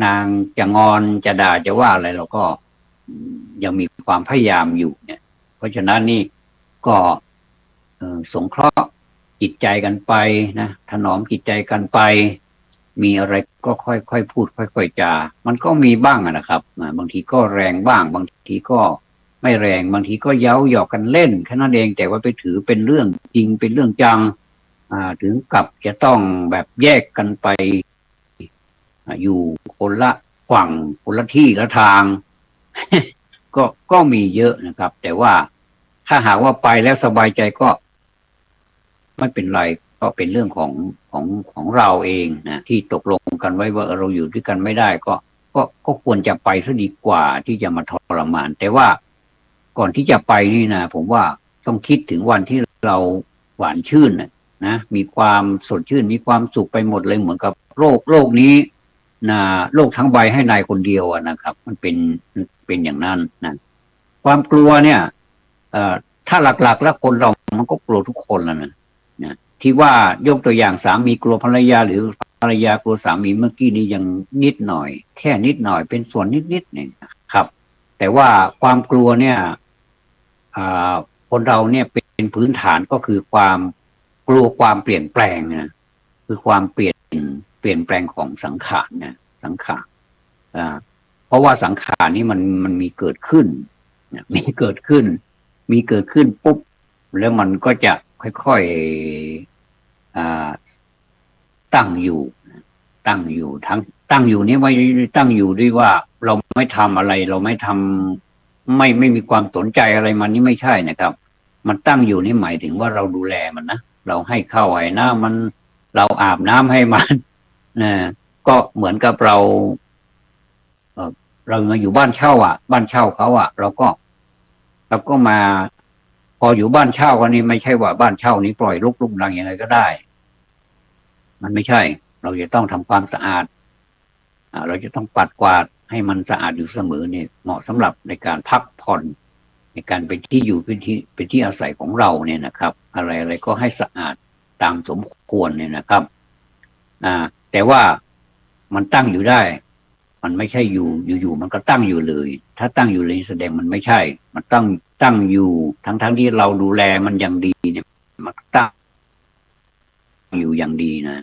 นางจะงอนจะด่าจะว่าอะไรเราก็ยังมีความพยายามอยู่เนี่ยเพราะฉะนั้นนี่ก็สงเคราะห์จิตใจกันไปนะถนอมจิตใจกันไปมีอะไรก็ค่อยพูดค่อยจามันก็มีบ้างนะครับบางทีก็แรงบ้างบางทีก็ไม่แรงบางทีก็เย้าหยอกกันเล่นแค่นั้นเองแต่ว่าไปถือเป็นเรื่องจริงเป็นเรื่องจังถึงกับจะต้องแบบแยกกันไปอยู่คนละฝั่งคนละที่ละทาง ก็มีเยอะนะครับแต่ว่าถ้าหากว่าไปแล้วสบายใจก็ไม่เป็นไรก็เป็นเรื่องของเราเองนะที่ตกลงกันไว้ว่าเราอยู่ด้วยกันไม่ได้ก็ควรจะไปซะดีกว่าที่จะมาทรมานแต่ว่าก่อนที่จะไปนี่นะผมว่าต้องคิดถึงวันที่เราหวานชื่นนะมีความสดชื่นมีความสุขไปหมดเลยเหมือนกับโลกนี้นะโลกทั้งใบให้นายคนเดียวนะครับมันเป็นอย่างนั้นนะความกลัวเนี่ยถ้าหลักๆแล้วคนเรามันก็กลัวทุกคนแล้วนะที่ว่ายกตัวอย่างสามีกลัวภรรยาหรือภรรยากลัวสามีเมื่อกี้นี้ยังนิดหน่อยแค่นิดหน่อยเป็นส่วนนิดเนี่ยครับแต่ว่าความกลัวเนี่ยคนเราเนี่ยเป็นพื้นฐานก็คือความกลัวความเปลี่ยนแปลงนะคือความเปลี่ยนแปลงของสังขารนะสังขารเพราะว่าสังขารนี้มันมีเกิดขึ้นมีเกิดขึ้นปุ๊บแล้วมันก็จะค่อยๆตั้งอยู่ทั้งตั้งอยู่นี้ไม่ตั้งอยู่ด้วยว่าเราไม่ทำอะไรเราไม่ทำไม่มีความสนใจอะไรมันนี่ไม่ใช่นะครับมันตั้งอยู่นี่หมายถึงว่าเราดูแลมันนะเราให้ข้าวให้น้ำมันเราอาบน้ำให้มันนะก็เหมือนกับเรา เรามาอยู่บ้านเช่าบ้านเช่าเขาเราก็มาพออยู่บ้านเช่ากันนี้ไม่ใช่ว่าบ้านเช่านี้ปล่อยลุกลังอย่างไรก็ได้มันไม่ใช่เราจะต้องทำความสะอาดเราจะต้องปัดกวาดให้มันสะอาดอยู่เสมอเนี่ยเหมาะสำหรับในการพักผ่อนในการเป็นที่อยู่เป็นที่อาศัยของเราเนี่ยนะครับอะไรก็ให้สะอาดตามสมควรเนี่ยนะครับแต่ว่ามันตั้งอยู่ได้มันไม่ใช่อยู่มันก็ตั้งอยู่เลยถ้าตั้งอยู่เลยแสดงมันไม่ใช่มันตั้งอยู่ทั้งที่เราดูแลมันอย่างดีเนี่ยมันตั้งอยู่อย่างดีนะ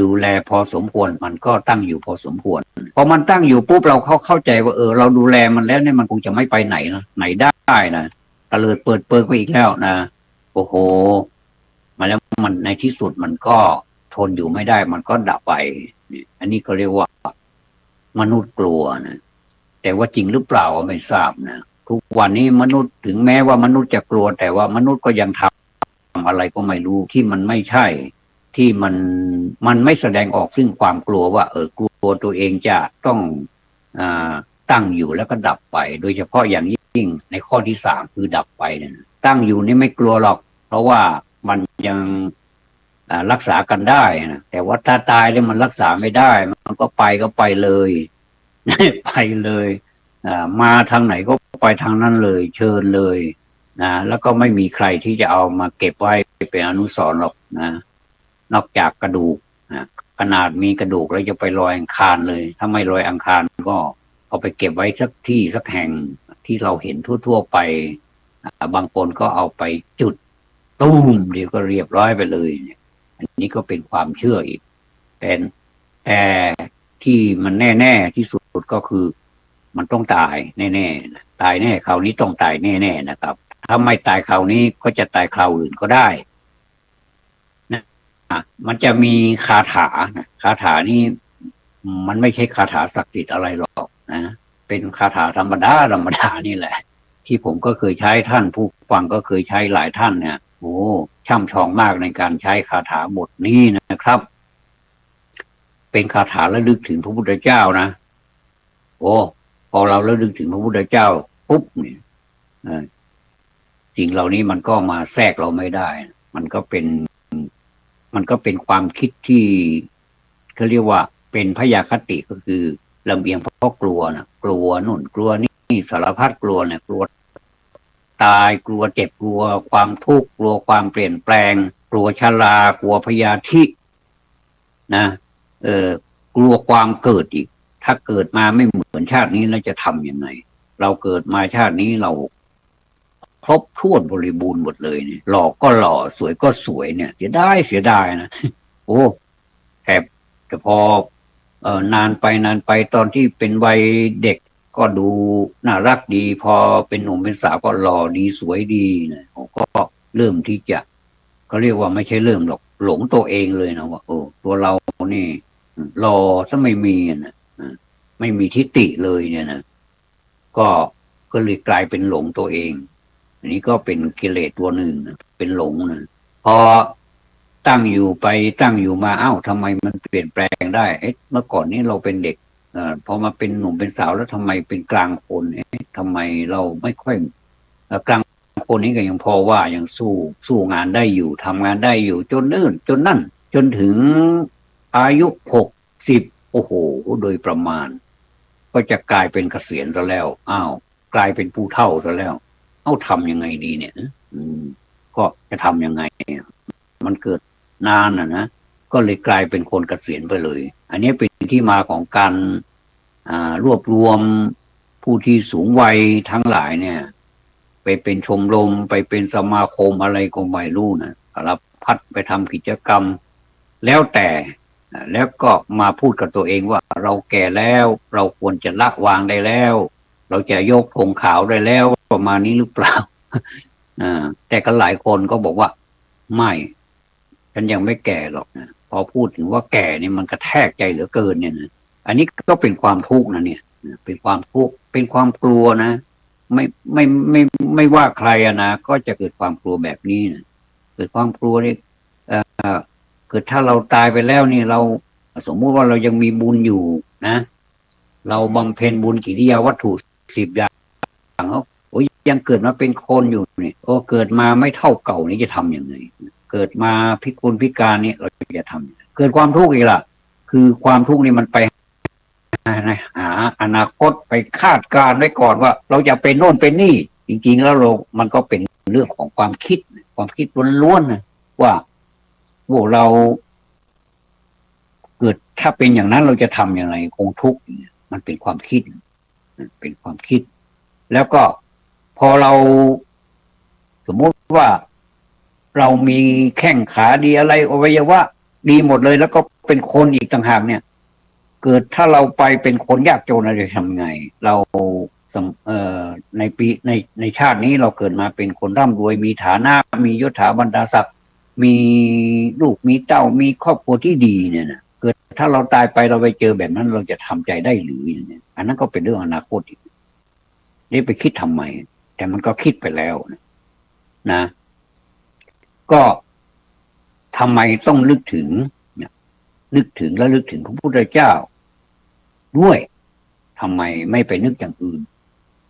ดูแลพอสมควรมันก็ตั้งอยู่พอสมควรพอมันตั้งอยู่ปุ๊บเราเข้าใจว่าเราดูแลมันแล้วเนี่ยมันคงจะไม่ไปไหนนะไหนได้นะตะเลิดเปิดไปอีกแล้วนะโอ้โหมาแล้วมันในที่สุดมันก็ทนอยู่ไม่ได้มันก็ดับไปอันนี้ก็เรียกว่ามนุษย์กลัวนะแต่ว่าจริงหรือเปล่าไม่ทราบนะทุกวันนี้มนุษย์ถึงแม้ว่ามนุษย์จะกลัวแต่ว่ามนุษย์ก็ยังทำอะไรก็ไม่รู้ที่มันไม่ใช่ที่มันไม่แสดงออกซึ่งความกลัวว่ากลัวตัวเองจะต้องตั้งอยู่แล้วก็ดับไปโดยเฉพาะอย่างยิ่งในข้อที่สามคือดับไปเนี่ยตั้งอยู่นี่ไม่กลัวหรอกเพราะว่ามันยังรักษากันได้นะแต่ว่าถ้าตายแล้วมันรักษาไม่ได้มันก็ไปเลยไปเลยมาทางไหนก็ไปทางนั้นเลยเชิญเลยแล้วก็ไม่มีใครที่จะเอามาเก็บไว้เป็นอนุสรณ์หรอกนะนอกจากกระดูกขนาดมีกระดูกแล้วจะไปลอยอังคารเลยถ้าไม่ลอยอังคารก็เอาไปเก็บไว้สักที่สักแห่งที่เราเห็นทั่วไปบางคนก็เอาไปจุดตุ้มเดี๋ยวก็เรียบร้อยไปเลยอันนี้ก็เป็นความเชื่ออีกแต่ที่มันแน่ที่สุดก็คือมันต้องตายแน่ๆตายแน่คราวนี้ต้องตายแน่ๆนะครับถ้าไม่ตายคราวนี้ก็จะตายคราวอื่นก็ได้มันจะมีคาถานี่มันไม่ใช่คาถาศักดิ์สิทธิ์อะไรหรอกนะเป็นคาถาธรรมดานี่แหละที่ผมก็เคยใช้ท่านผู้ฟังก็เคยใช้หลายท่านเนี่ยโอ้ช่ำชองมากในการใช้คาถาบทนี้นะครับเป็นคาถาระลึกถึงพระพุทธเจ้านะโอ้พอเราระลึกถึงพระพุทธเจ้าปุ๊บเนี่ยสิ่งเหล่านี้มันก็มาแทรกเราไม่ได้มันก็เป็นความคิดที่เขาเรียกว่าเป็นพยาคติก็คือลำเอียงเพราะกลัวนะกลัวนู่นกลัวนี่สารพัดกลัวเนี่ยกลัวตายกลัวเจ็บกลัวความทุกข์กลัวความเปลี่ยนแปลงกลัวชรากลัวพยาธินะกลัวความเกิดอีกถ้าเกิดมาไม่เหมือนชาตินี้เราจะทำยังไงเราเกิดมาชาตินี้เราครบถ้วนบริบูรณ์หมดเลยเนี่ยหล่อก็หล่อสวยก็สวยเนี่ยเสียดายนะโอ้แต่พอนานไปตอนที่เป็นวัยเด็กก็ดูน่ารักดีพอเป็นหนุ่มเป็นสาวก็หล่อดีสวยดีนะก็เริ่มที่จะเขาเรียกว่าไม่ใช่เริ่มหรอกหลงตัวเองเลยนะว่าตัวเรานี่หล่อซะไม่มีนะไม่มีทิฏฐิเลยเนี่ยนะก็เลยกลายเป็นหลงตัวเองอันนี้ก็เป็นกิเลสตัวหนึ่งนะเป็นหลงนะพอตั้งอยู่มาทำไมมันเปลี่ยนแปลงได้เมื่อก่อนนี้เราเป็นเด็กพอมาเป็นหนุ่มเป็นสาวแล้วทำไมเป็นกลางคนทำไมเราไม่ค่อยกลางคนนี้ก็ยังพอว่ายังสู้งานได้อยู่ทำงานได้อยู่จนนั่นจนถึงอายุ60โอ้โหโดยประมาณก็จะกลายเป็นเกษียณซะแล้วกลายเป็นผู้เฒ่าซะแล้วทำยังไงดีเนี่ยก็จะทำยังไงมันเกิดนานนะก็เลยกลายเป็นคนเกษียณไปเลยอันนี้เป็นที่มาของการรวบรวมผู้ที่สูงวัยทั้งหลายเนี่ยไปเป็นชมรมไปเป็นสมาคมอะไรก็ไม่รู้นะรับพัดไปทำกิจกรรมแล้วแต่แล้วก็มาพูดกับตัวเองว่าเราแก่แล้วเราควรจะละวางได้แล้วเราจะยกธงขาวได้แล้วประมาณนี้หรือเปล่าแต่ก็หลายคนก็บอกว่าไม่ฉันยังไม่แก่หรอกนะพอพูดถึงว่าแก่นี่มันกระแทกใจเหลือเกินเนี่ยนะอันนี้ก็เป็นความทุกข์นะเนี่ยเป็นความทุกข์เป็นความกลัวนะไม่ว่าใครนะก็จะเกิดความกลัวแบบนี้นะเกิดความกลัวนี่เกิดถ้าเราตายไปแล้วนี่เราสมมุติว่าเรายังมีบุญอยู่นะ เราบำเพ็ญบุญกิริยาวัตถุ10 อย่างเขาโอ้ยยังเกิดมาเป็นคนอยู่นี่โอ้เกิดมาไม่เท่าเก่านี่จะทำยังไงเกิดมาพิกลพิการนี่เราจะทำเกิดความทุกข์อีกล่ะคือความทุกข์นี่มันไปหาอนาคตไปคาดการณ์ไว้ก่อนว่าเราจะเป็นโน่นเป็นนี่จริงๆแล้วมันก็เป็นเรื่องของความคิดล้วนๆนะว่าเราเกิดถ้าเป็นอย่างนั้นเราจะทำอย่างไรคงทุกข์มันเป็นความคิดแล้วก็พอเราสมมติว่าเรามีแข้งขาดีอะไรอวัยวะดีหมดเลยแล้วก็เป็นคนอีกต่างหากเนี่ยเกิดถ้าเราไปเป็นคนยากจนเราจะทำไงเราในชาตินี้เราเกิดมาเป็นคนร่ำรวยมีฐานะมียศถาบรรดาศักดิ์มีลูกมีเต้ามีครอบครัวที่ดีเนี่ยนะเกิดถ้าเราตายไปเราไปเจอแบบนั้นเราจะทำใจได้หรือเนี่ยอันนั้นก็เป็นเรื่องอนาคตอีกนี่ไปคิดทำไมแต่มันก็คิดไปแล้วนะก็ทำไมต้องนึกถึงและลึกถึงพระพุทธเจ้าด้วยทำไมไม่ไปนึกอย่างอื่น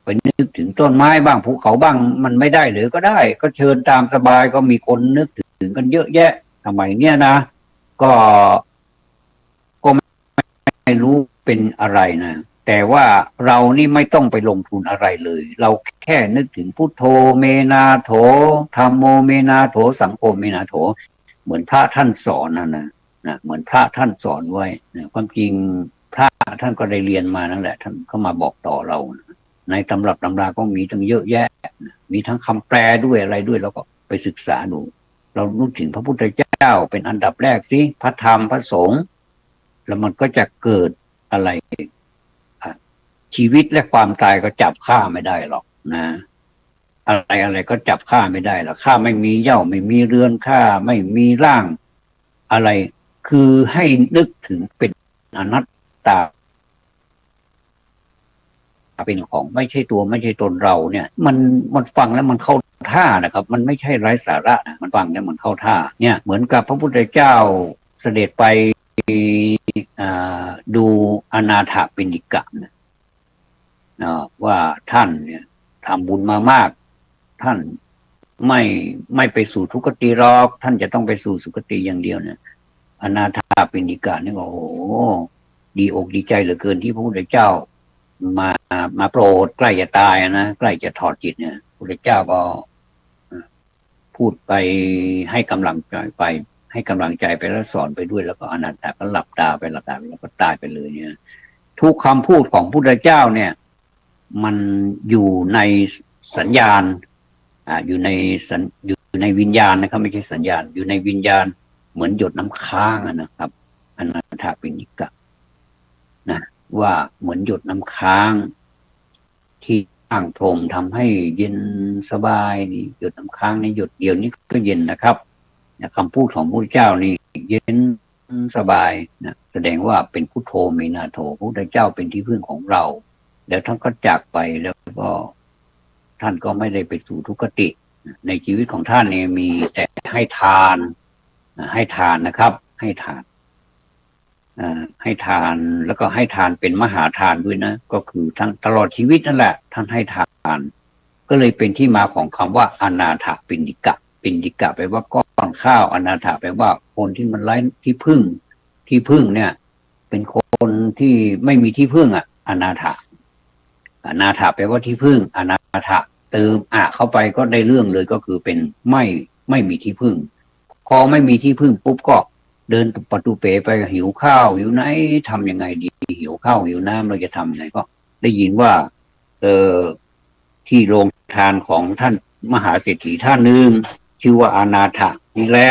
ไปนึกถึงต้นไม้บ้างภูเขาบ้างมันไม่ได้หรือก็ได้ก็เชิญตามสบายก็มีคนนึกถึงกันเยอะแยะทำไมเนี่ยนะก็ไม่รู้เป็นอะไรนะแต่ว่าเรานี่ไม่ต้องไปลงทุนอะไรเลยเราแค่นึกถึงพุทโธเมนาโถธัมโมเมนาโถสังโฆเมนาโถเหมือนพระท่านสอนนะเหมือนพระท่านสอนไว้ความจริงพระท่านก็ได้เรียนมานั่นแหละท่านก็มาบอกต่อเราในตำรับตำราก็มีทั้งเยอะแยะมีทั้งคำแปลด้วยอะไรด้วยแล้วก็ไปศึกษาดูเรานึกถึงพระพุทธเจ้าเป็นอันดับแรกสิพระธรรมพระสงฆ์แล้วมันก็จะเกิดอะไรชีวิตและความตายก็จับค่าไม่ได้หรอกนะอะไรก็จับค่าไม่ได้หรอกค่าไม่มีเหย้าไม่มีเรือนค่าไม่มีร่างอะไรคือให้นึกถึงเป็นอนัตตาเป็นของไม่ใช่ตัวไม่ใช่ตนเราเนี่ยมันฟังแล้วมันเข้าท่านะครับมันไม่ใช่ไร้สาระนะมันฟังแล้วมันเข้าท่าเนี่ยเหมือนกับพระพุทธเจ้าเสด็จไปดูอนาถปิณฑิกะนะว่าท่านเนี่ยทำบุญมามากท่านไม่ไปสู่ทุกขติหรอกท่านจะต้องไปสู่สุคติอย่างเดียวเนี่ยอนาถปิณฑิกะนี่ก็โอ้โหดีอกดีใจเหลือเกินที่พระพุทธเจ้ามาโปรดใกล้จะตายนะใกล้จะถอดจิตเนี่ยพระพุทธเจ้าก็พูดไปให้กำลังใจไปแล้วสอนไปด้วยแล้วก็อนันตก็หลับตาไปแล้วก็ตายไปเลยเนี่ยทุกคำพูดของพระพุทธเจ้าเนี่ยมันอยู่ในสัญญาณอยู่ในวิญญาณนะครับไม่ใช่สัญญาณอยู่ในวิญญาณเหมือนหยดน้ำค้างนะครับอนาถปิณฑิกะนะว่าเหมือนหยดน้ำค้างที่อ่างพรมทำให้เย็นสบายนี่หยดน้ำค้างในหยดเดียวนี้ก็เย็นนะครับคำพูดของพระพุทธเจ้านี่เย็นสบายนะแสดงว่าเป็นพุทโธเมนาโถพระพุทธเจ้าเป็นที่พึ่งของเราแล้วท่านก็จากไปแล้วก็ท่านก็ไม่ได้ไปสู่ทุกขติในชีวิตของท่านเนี่ยมีแต่ให้ทานนะครับให้ทานแล้วก็ให้ทานเป็นมหาทานด้วยนะก็คือทั้งตลอดชีวิตนั่นแหละท่านให้ทานก็เลยเป็นที่มาของคำว่าอนาถปิณฑิกะแปลว่าก้อนข้าวอนาถแปลว่าคนที่มันไร้ที่พึ่งเนี่ยเป็นคนที่ไม่มีที่พึ่งอนาถแปลว่าที่พึ่งอนาถเติมเข้าไปก็ได้เรื่องเลยก็คือเป็นไม่มีที่พึ่งพอไม่มีที่พึ่งปุ๊บก็เดินประตูเป๋ไปหิวข้าวหิวไหนทำยังไงดีหิวข้าวหิวน้ำเราจะทำไงก็ได้ยินว่าที่โรงทานของท่านมหาเศรษฐีท่านหนึ่งชื่อว่าอนาถนี่แหละ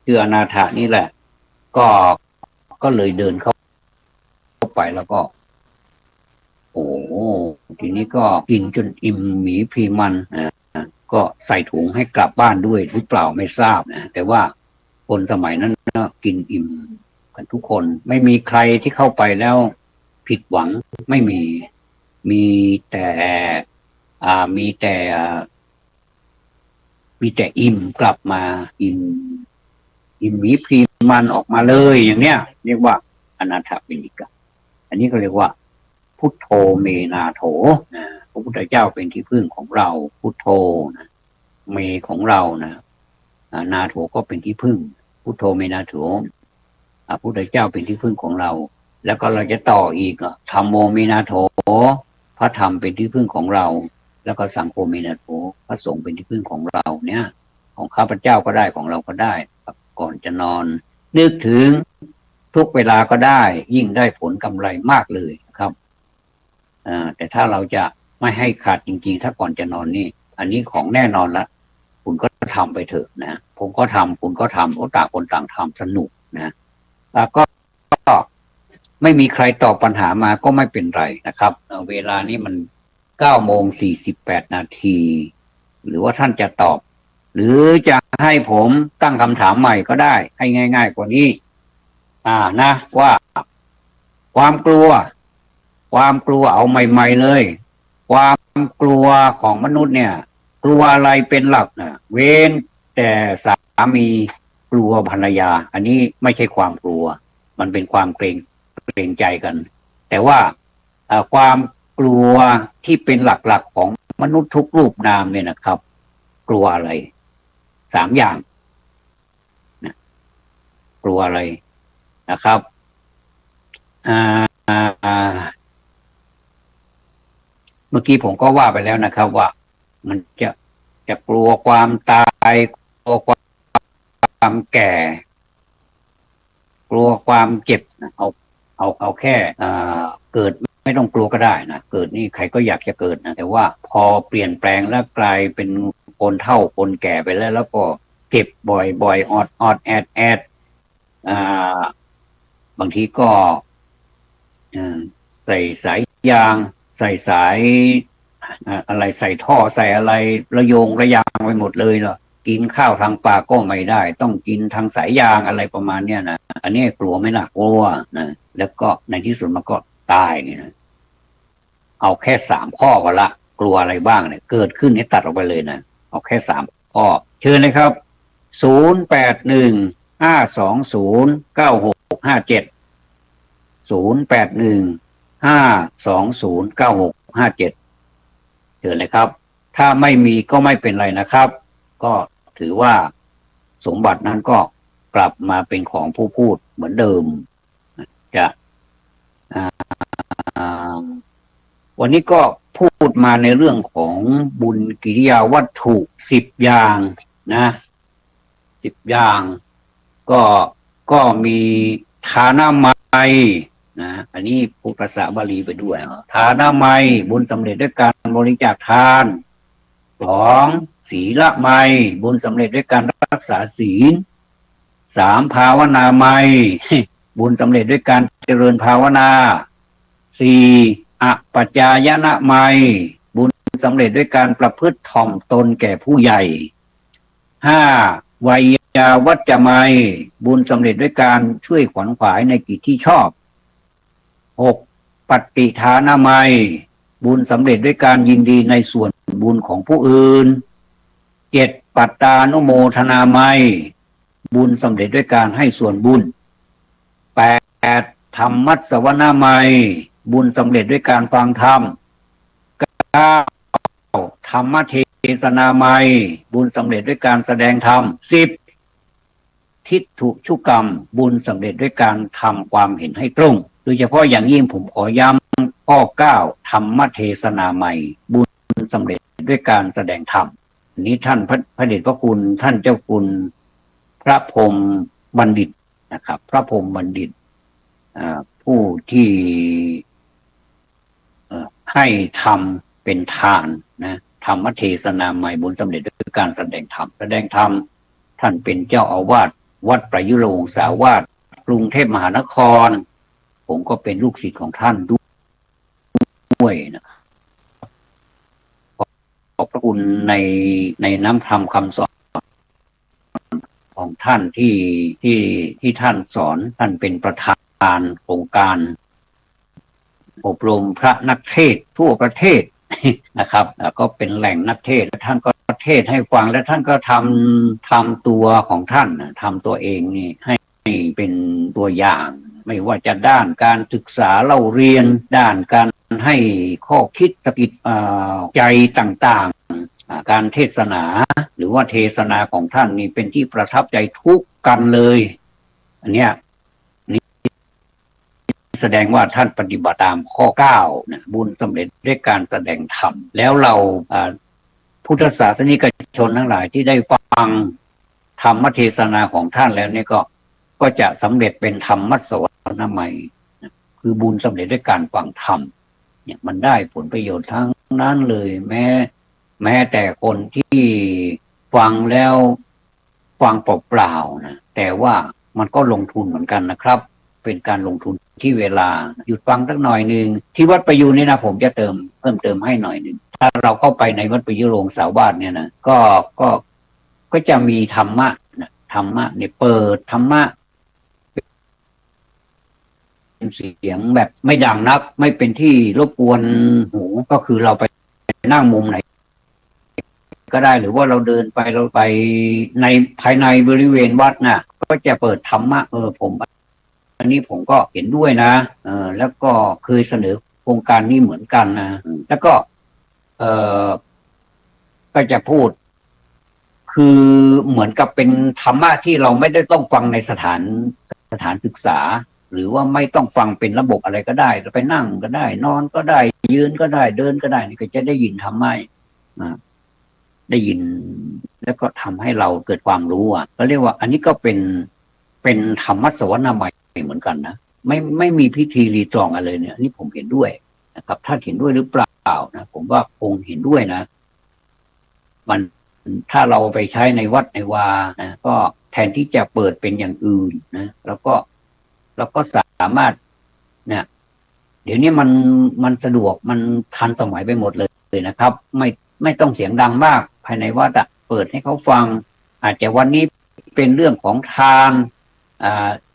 ชื่ออนาถนี่แหละก็เลยเดินเข้าไปแล้วก็โอ้ทีนี้ก็กินจนอิ่มหมีพีมันก็ใส่ถุงให้กลับบ้านด้วยหรือเปล่าไม่ทราบนะแต่ว่าคนสมัยนั้นกินอิ่มกันทุกคนไม่มีใครที่เข้าไปแล้วผิดหวังไม่มีแต่อิ่มกลับมาอิ่มหมีพรีมันออกมาเลยอย่างเนี้ยเรียกว่าอนาถปิณฑิกะอันนี้ก็เรียกว่า พุทโธเมนาโถนะพระพุทธเจ้าเป็นที่พึ่งของเราพุทโธนะเมของเรานะนาโถก็เป็นที่พึ่งพุทโธเมนาโถพระพุทธเจ้าเป็นที่พึ่งของเราแล้วก็เราจะต่ออีกธัมโมเมนาโถพระธรรมเป็นที่พึ่งของเราแล้วก็สังโฆเมนาโถพระสงฆ์เป็นที่พึ่งของเราเนี่ยของข้าพเจ้าก็ได้ของเราก็ได้ก่อนจะนอนนึกถึงทุกเวลาก็ได้ยิ่งได้ผลกำไรมากเลยครับแต่ถ้าเราจะไม่ให้ขาดจริงๆถ้าก่อนจะนอนนี่อันนี้ของแน่นอนละคุณก็ทำไปเถอะนะผมก็ทำคุณก็ทำต่างคนต่างทำสนุกนะแล้วก็ไม่มีใครตอบปัญหามาก็ไม่เป็นไรนะครับเวลานี้มัน9:48 นาทีหรือว่าท่านจะตอบหรือจะให้ผมตั้งคำถามใหม่ก็ได้ให้ง่ายๆกว่านี้นะว่าความกลัวเอาใหม่ๆเลยความกลัวของมนุษย์เนี่ยกลัวอะไรเป็นหลักนะเว้นแต่สามีกลัวภรรยาอันนี้ไม่ใช่ความกลัวมันเป็นความเกรงใจกันแต่ว่าความกลัวที่เป็นหลักๆของมนุษย์ทุกรูปนามเนี่ยนะครับกลัวอะไร3 อย่างนะกลัวอะไรนะครับเมื่อกี้ผมก็ว่าไปแล้วนะครับว่ามันจะกลัวความตายกลัวความแก่กลัวความเจ็บเอาแค่เกิดไม่ต้องกลัวก็ได้นะเกิดนี่ใครก็อยากจะเกิดนะแต่ว่าพอเปลี่ยนแปลงแล้วกลายเป็นคนเฒ่าคนแก่ไปแล้วก็เจ็บบ่อยออดแอดบางทีก็ใส่สายยางใส่สายอะไรใส่ท่อใส่อะไรระโยงระยางไปหมดเลยเหรอกินข้าวทางปากก็ไม่ได้ต้องกินทางสายยางอะไรประมาณเนี้ยนะอันนี้กลัวไหมล่ะกลัวนะแล้วก็ในที่สุดมันก็ตายเนี่ยนะเอาแค่3 ข้อก็ละกลัวอะไรบ้างเนี่ยเกิดขึ้นให้ตัดออกไปเลยนะเอาแค่3 ข้อเชิญเลยครับ0815209657 0815209657เชิญเลยครับถ้าไม่มีก็ไม่เป็นไรนะครับก็ถือว่าสมบัตินั้นก็กลับมาเป็นของผู้พูดเหมือนเดิมจะวันนี้ก็พูดมาในเรื่องของบุญกิริยาวัตถุ10 อย่างนะ10 อย่างก็มีทานามัยนะอันนี้พูดภาษาบาลีไปด้วยทานามัยบุญสำเร็จด้วยการบริจาคทาน2ศีลไมยบุญสำเร็จด้วยการรักษาศีล3ภาวนาไมยบุญสำเร็จด้วยการเจริญภาวนา4อปัจจายนะไมยบุญสำเร็จด้วยการประพฤติถ่อมตนแก่ผู้ใหญ่5ไวยาวัจจะไมยบุญสำเร็จด้วยการช่วยขวนขวายในกิจที่ชอบ6ปฏิทานาไมยบุญสำเร็จด้วยการยินดีในส่วนบุญของผู้อื่น7ปัตตานุโมทนาไมยบุญสำเร็จด้วยการให้ส่วนบุญ8ธรรมัสสวนาไมยบุญสำเร็จด้วยการฟังธรรม9ธรรมเทศนาไมยบุญสำเร็จด้วยการแสดงธรรม10ทิฏฐุชุกรรมบุญสำเร็จด้วยการทำความเห็นให้ตรงโดยเฉพาะอย่างยิ่งผมขอย้ำข้อ9ธรรมเทศนาไมยบุญสำเร็จด้วยการแสดงธรรมนี้ท่านพระเดชพระคุณท่านเจ้าคุณพระพรหมบัณฑิตนะครับพระพรหมบัณฑิตผู้ที่ให้ธรรมเป็นทานนะธรรมเทศนาไมยบุญสำเร็จด้วยการแสดงธรรมท่านเป็นเจ้าอาวาสวัดประยุรวงศาวาสกรุงเทพมหานครผมก็เป็นลูกศิษย์ของท่านด้วยนะขอบพระคุณในน้ำธรรมคำสอนของท่านที่ท่านสอนท่านเป็นประธานโครงการอบรมพระนักเทศน์ทั่วประเทศนะครับก็เป็นแหล่งนักเทศน์ท่านก็เทศน์ให้ฟังและท่านก็ทำตัวของท่านทำตัวเองนี่ให้เป็นตัวอย่างไม่ว่าจะด้านการศึกษาเล่าเรียนด้านการ ให้ข้อคิดสะกิดใจต่างๆการเทศนาหรือว่าเทศนาของท่านนี่เป็นที่ประทับใจทุกกันเลยอันเนี้ยแสดงว่าท่านปฏิบัติตามข้อ9นะบุญสำเร็จด้วยการแสดงธรรมแล้วเราพุทธศาสนิกชนทั้งหลายที่ได้ฟังธรรมเทศนาของท่านแล้วเนี่ยก็จะสำเร็จเป็นธรรมสวนามัยคือบุญสำเร็จด้วยการฟังธรรมเนี่ยมันได้ผลประโยชน์ทั้งนั้นเลยแม้แต่คนที่ฟังแล้วฟังเปล่าๆนะแต่ว่ามันก็ลงทุนเหมือนกันนะครับเป็นการลงทุนที่เวลาหยุดฟังสักหน่อยหนึ่งที่วัดประยูนนี่นะผมจะเพิ่มเติมให้หน่อยหนึ่งถ้าเราเข้าไปในวัดประยูนโรงสาวบ้านเนี่ยนะก็จะมีธรรมะนะธรรมะเนี่ยเปิดธรรมะเป็นเสียงแบบไม่ดังนักไม่เป็นที่รบกวนหูก็คือเราไปนั่งมุมไหนก็ได้หรือว่าเราเดินไปเราไปในภายในบริเวณวัดน่ะก็จะเปิดธรรมะผมอันนี้ผมก็เห็นด้วยนะแล้วก็เคยเสนอโครงการนี้เหมือนกันนะแล้วก็ก็จะพูดคือเหมือนกับเป็นธรรมะที่เราไม่ได้ต้องฟังในสถานศึกษาหรือว่าไม่ต้องฟังเป็นระบบอะไรก็ได้เราไปนั่งก็ได้นอนก็ได้ยืนก็ได้เดินก็ได้นี่ก็จะได้ยินธรรมะได้ยินแล้วก็ทำให้เราเกิดความรู้ก็เรียกว่าอันนี้ก็เป็นธรรมะสวนามัยเหมือนกันนะไม่มีพิธีรีตรองอะไรเนี่ยอันนี้ผมเห็นด้วยนะครับท่านเห็นด้วยหรือเปล่านะผมว่าคงเห็นด้วยนะมันถ้าเราไปใช้ในวัดในวานะก็แทนที่จะเปิดเป็นอย่างอื่นนะแล้วก็สามารถเนี่ยเดี๋ยวนี้มันสะดวกมันทันสมัยไปหมดเลยนะครับไม่ต้องเสียงดังมากภายในวัดเปิดให้เขาฟังอาจจะวันนี้เป็นเรื่องของทาน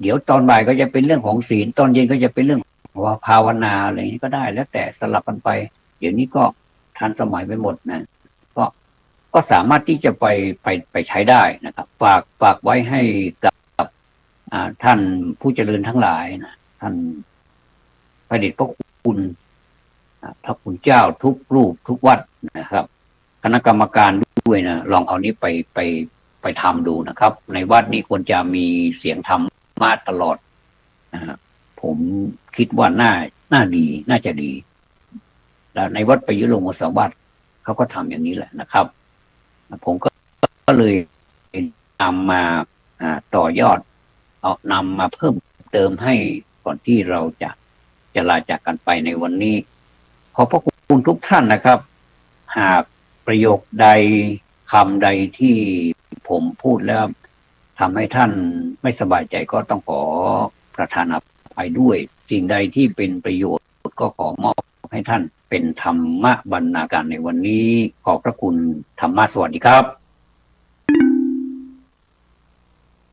เดี๋ยวตอนบ่ายก็จะเป็นเรื่องของศีลตอนเย็นก็จะเป็นเรื่องว่าภาวนาอะไรนี้ก็ได้แล้วแต่สลับกันไปเดี๋ยวนี้ก็ทันสมัยไปหมดนะก็สามารถที่จะไปใช้ได้นะครับฝากไว้ให้กับท่านผู้เจริญทั้งหลายนะท่านพระเดชพระคุณพระคุณเจ้าทุกรูปทุกวัดนะครับคณะกรรมการด้วยนะลองเอานี้ไปทำดูนะครับในวัดนี้ควรจะมีเสียงธรรมะตลอดผมคิดว่าน่าดีน่าจะดีแล้วในวัดประยุโรงสวัสดิ์เขาก็ทำอย่างนี้แหละนะครับผมก็เลยนำมาต่อยอดเอานำมาเพิ่มเติมให้ก่อนที่เราจะลาจากกันไปในวันนี้ขอบพระคุณทุกท่านนะครับหากประโยคใดคำใดที่ผมพูดแล้วทำให้ท่านไม่สบายใจก็ต้องขอประทานอภัยด้วยสิ่งใดที่เป็นประโยชน์ก็ขอมอบให้ท่านเป็นธรรมะบรรณาการในวันนี้ขอบพระคุณธรรมะสวัสดีครับ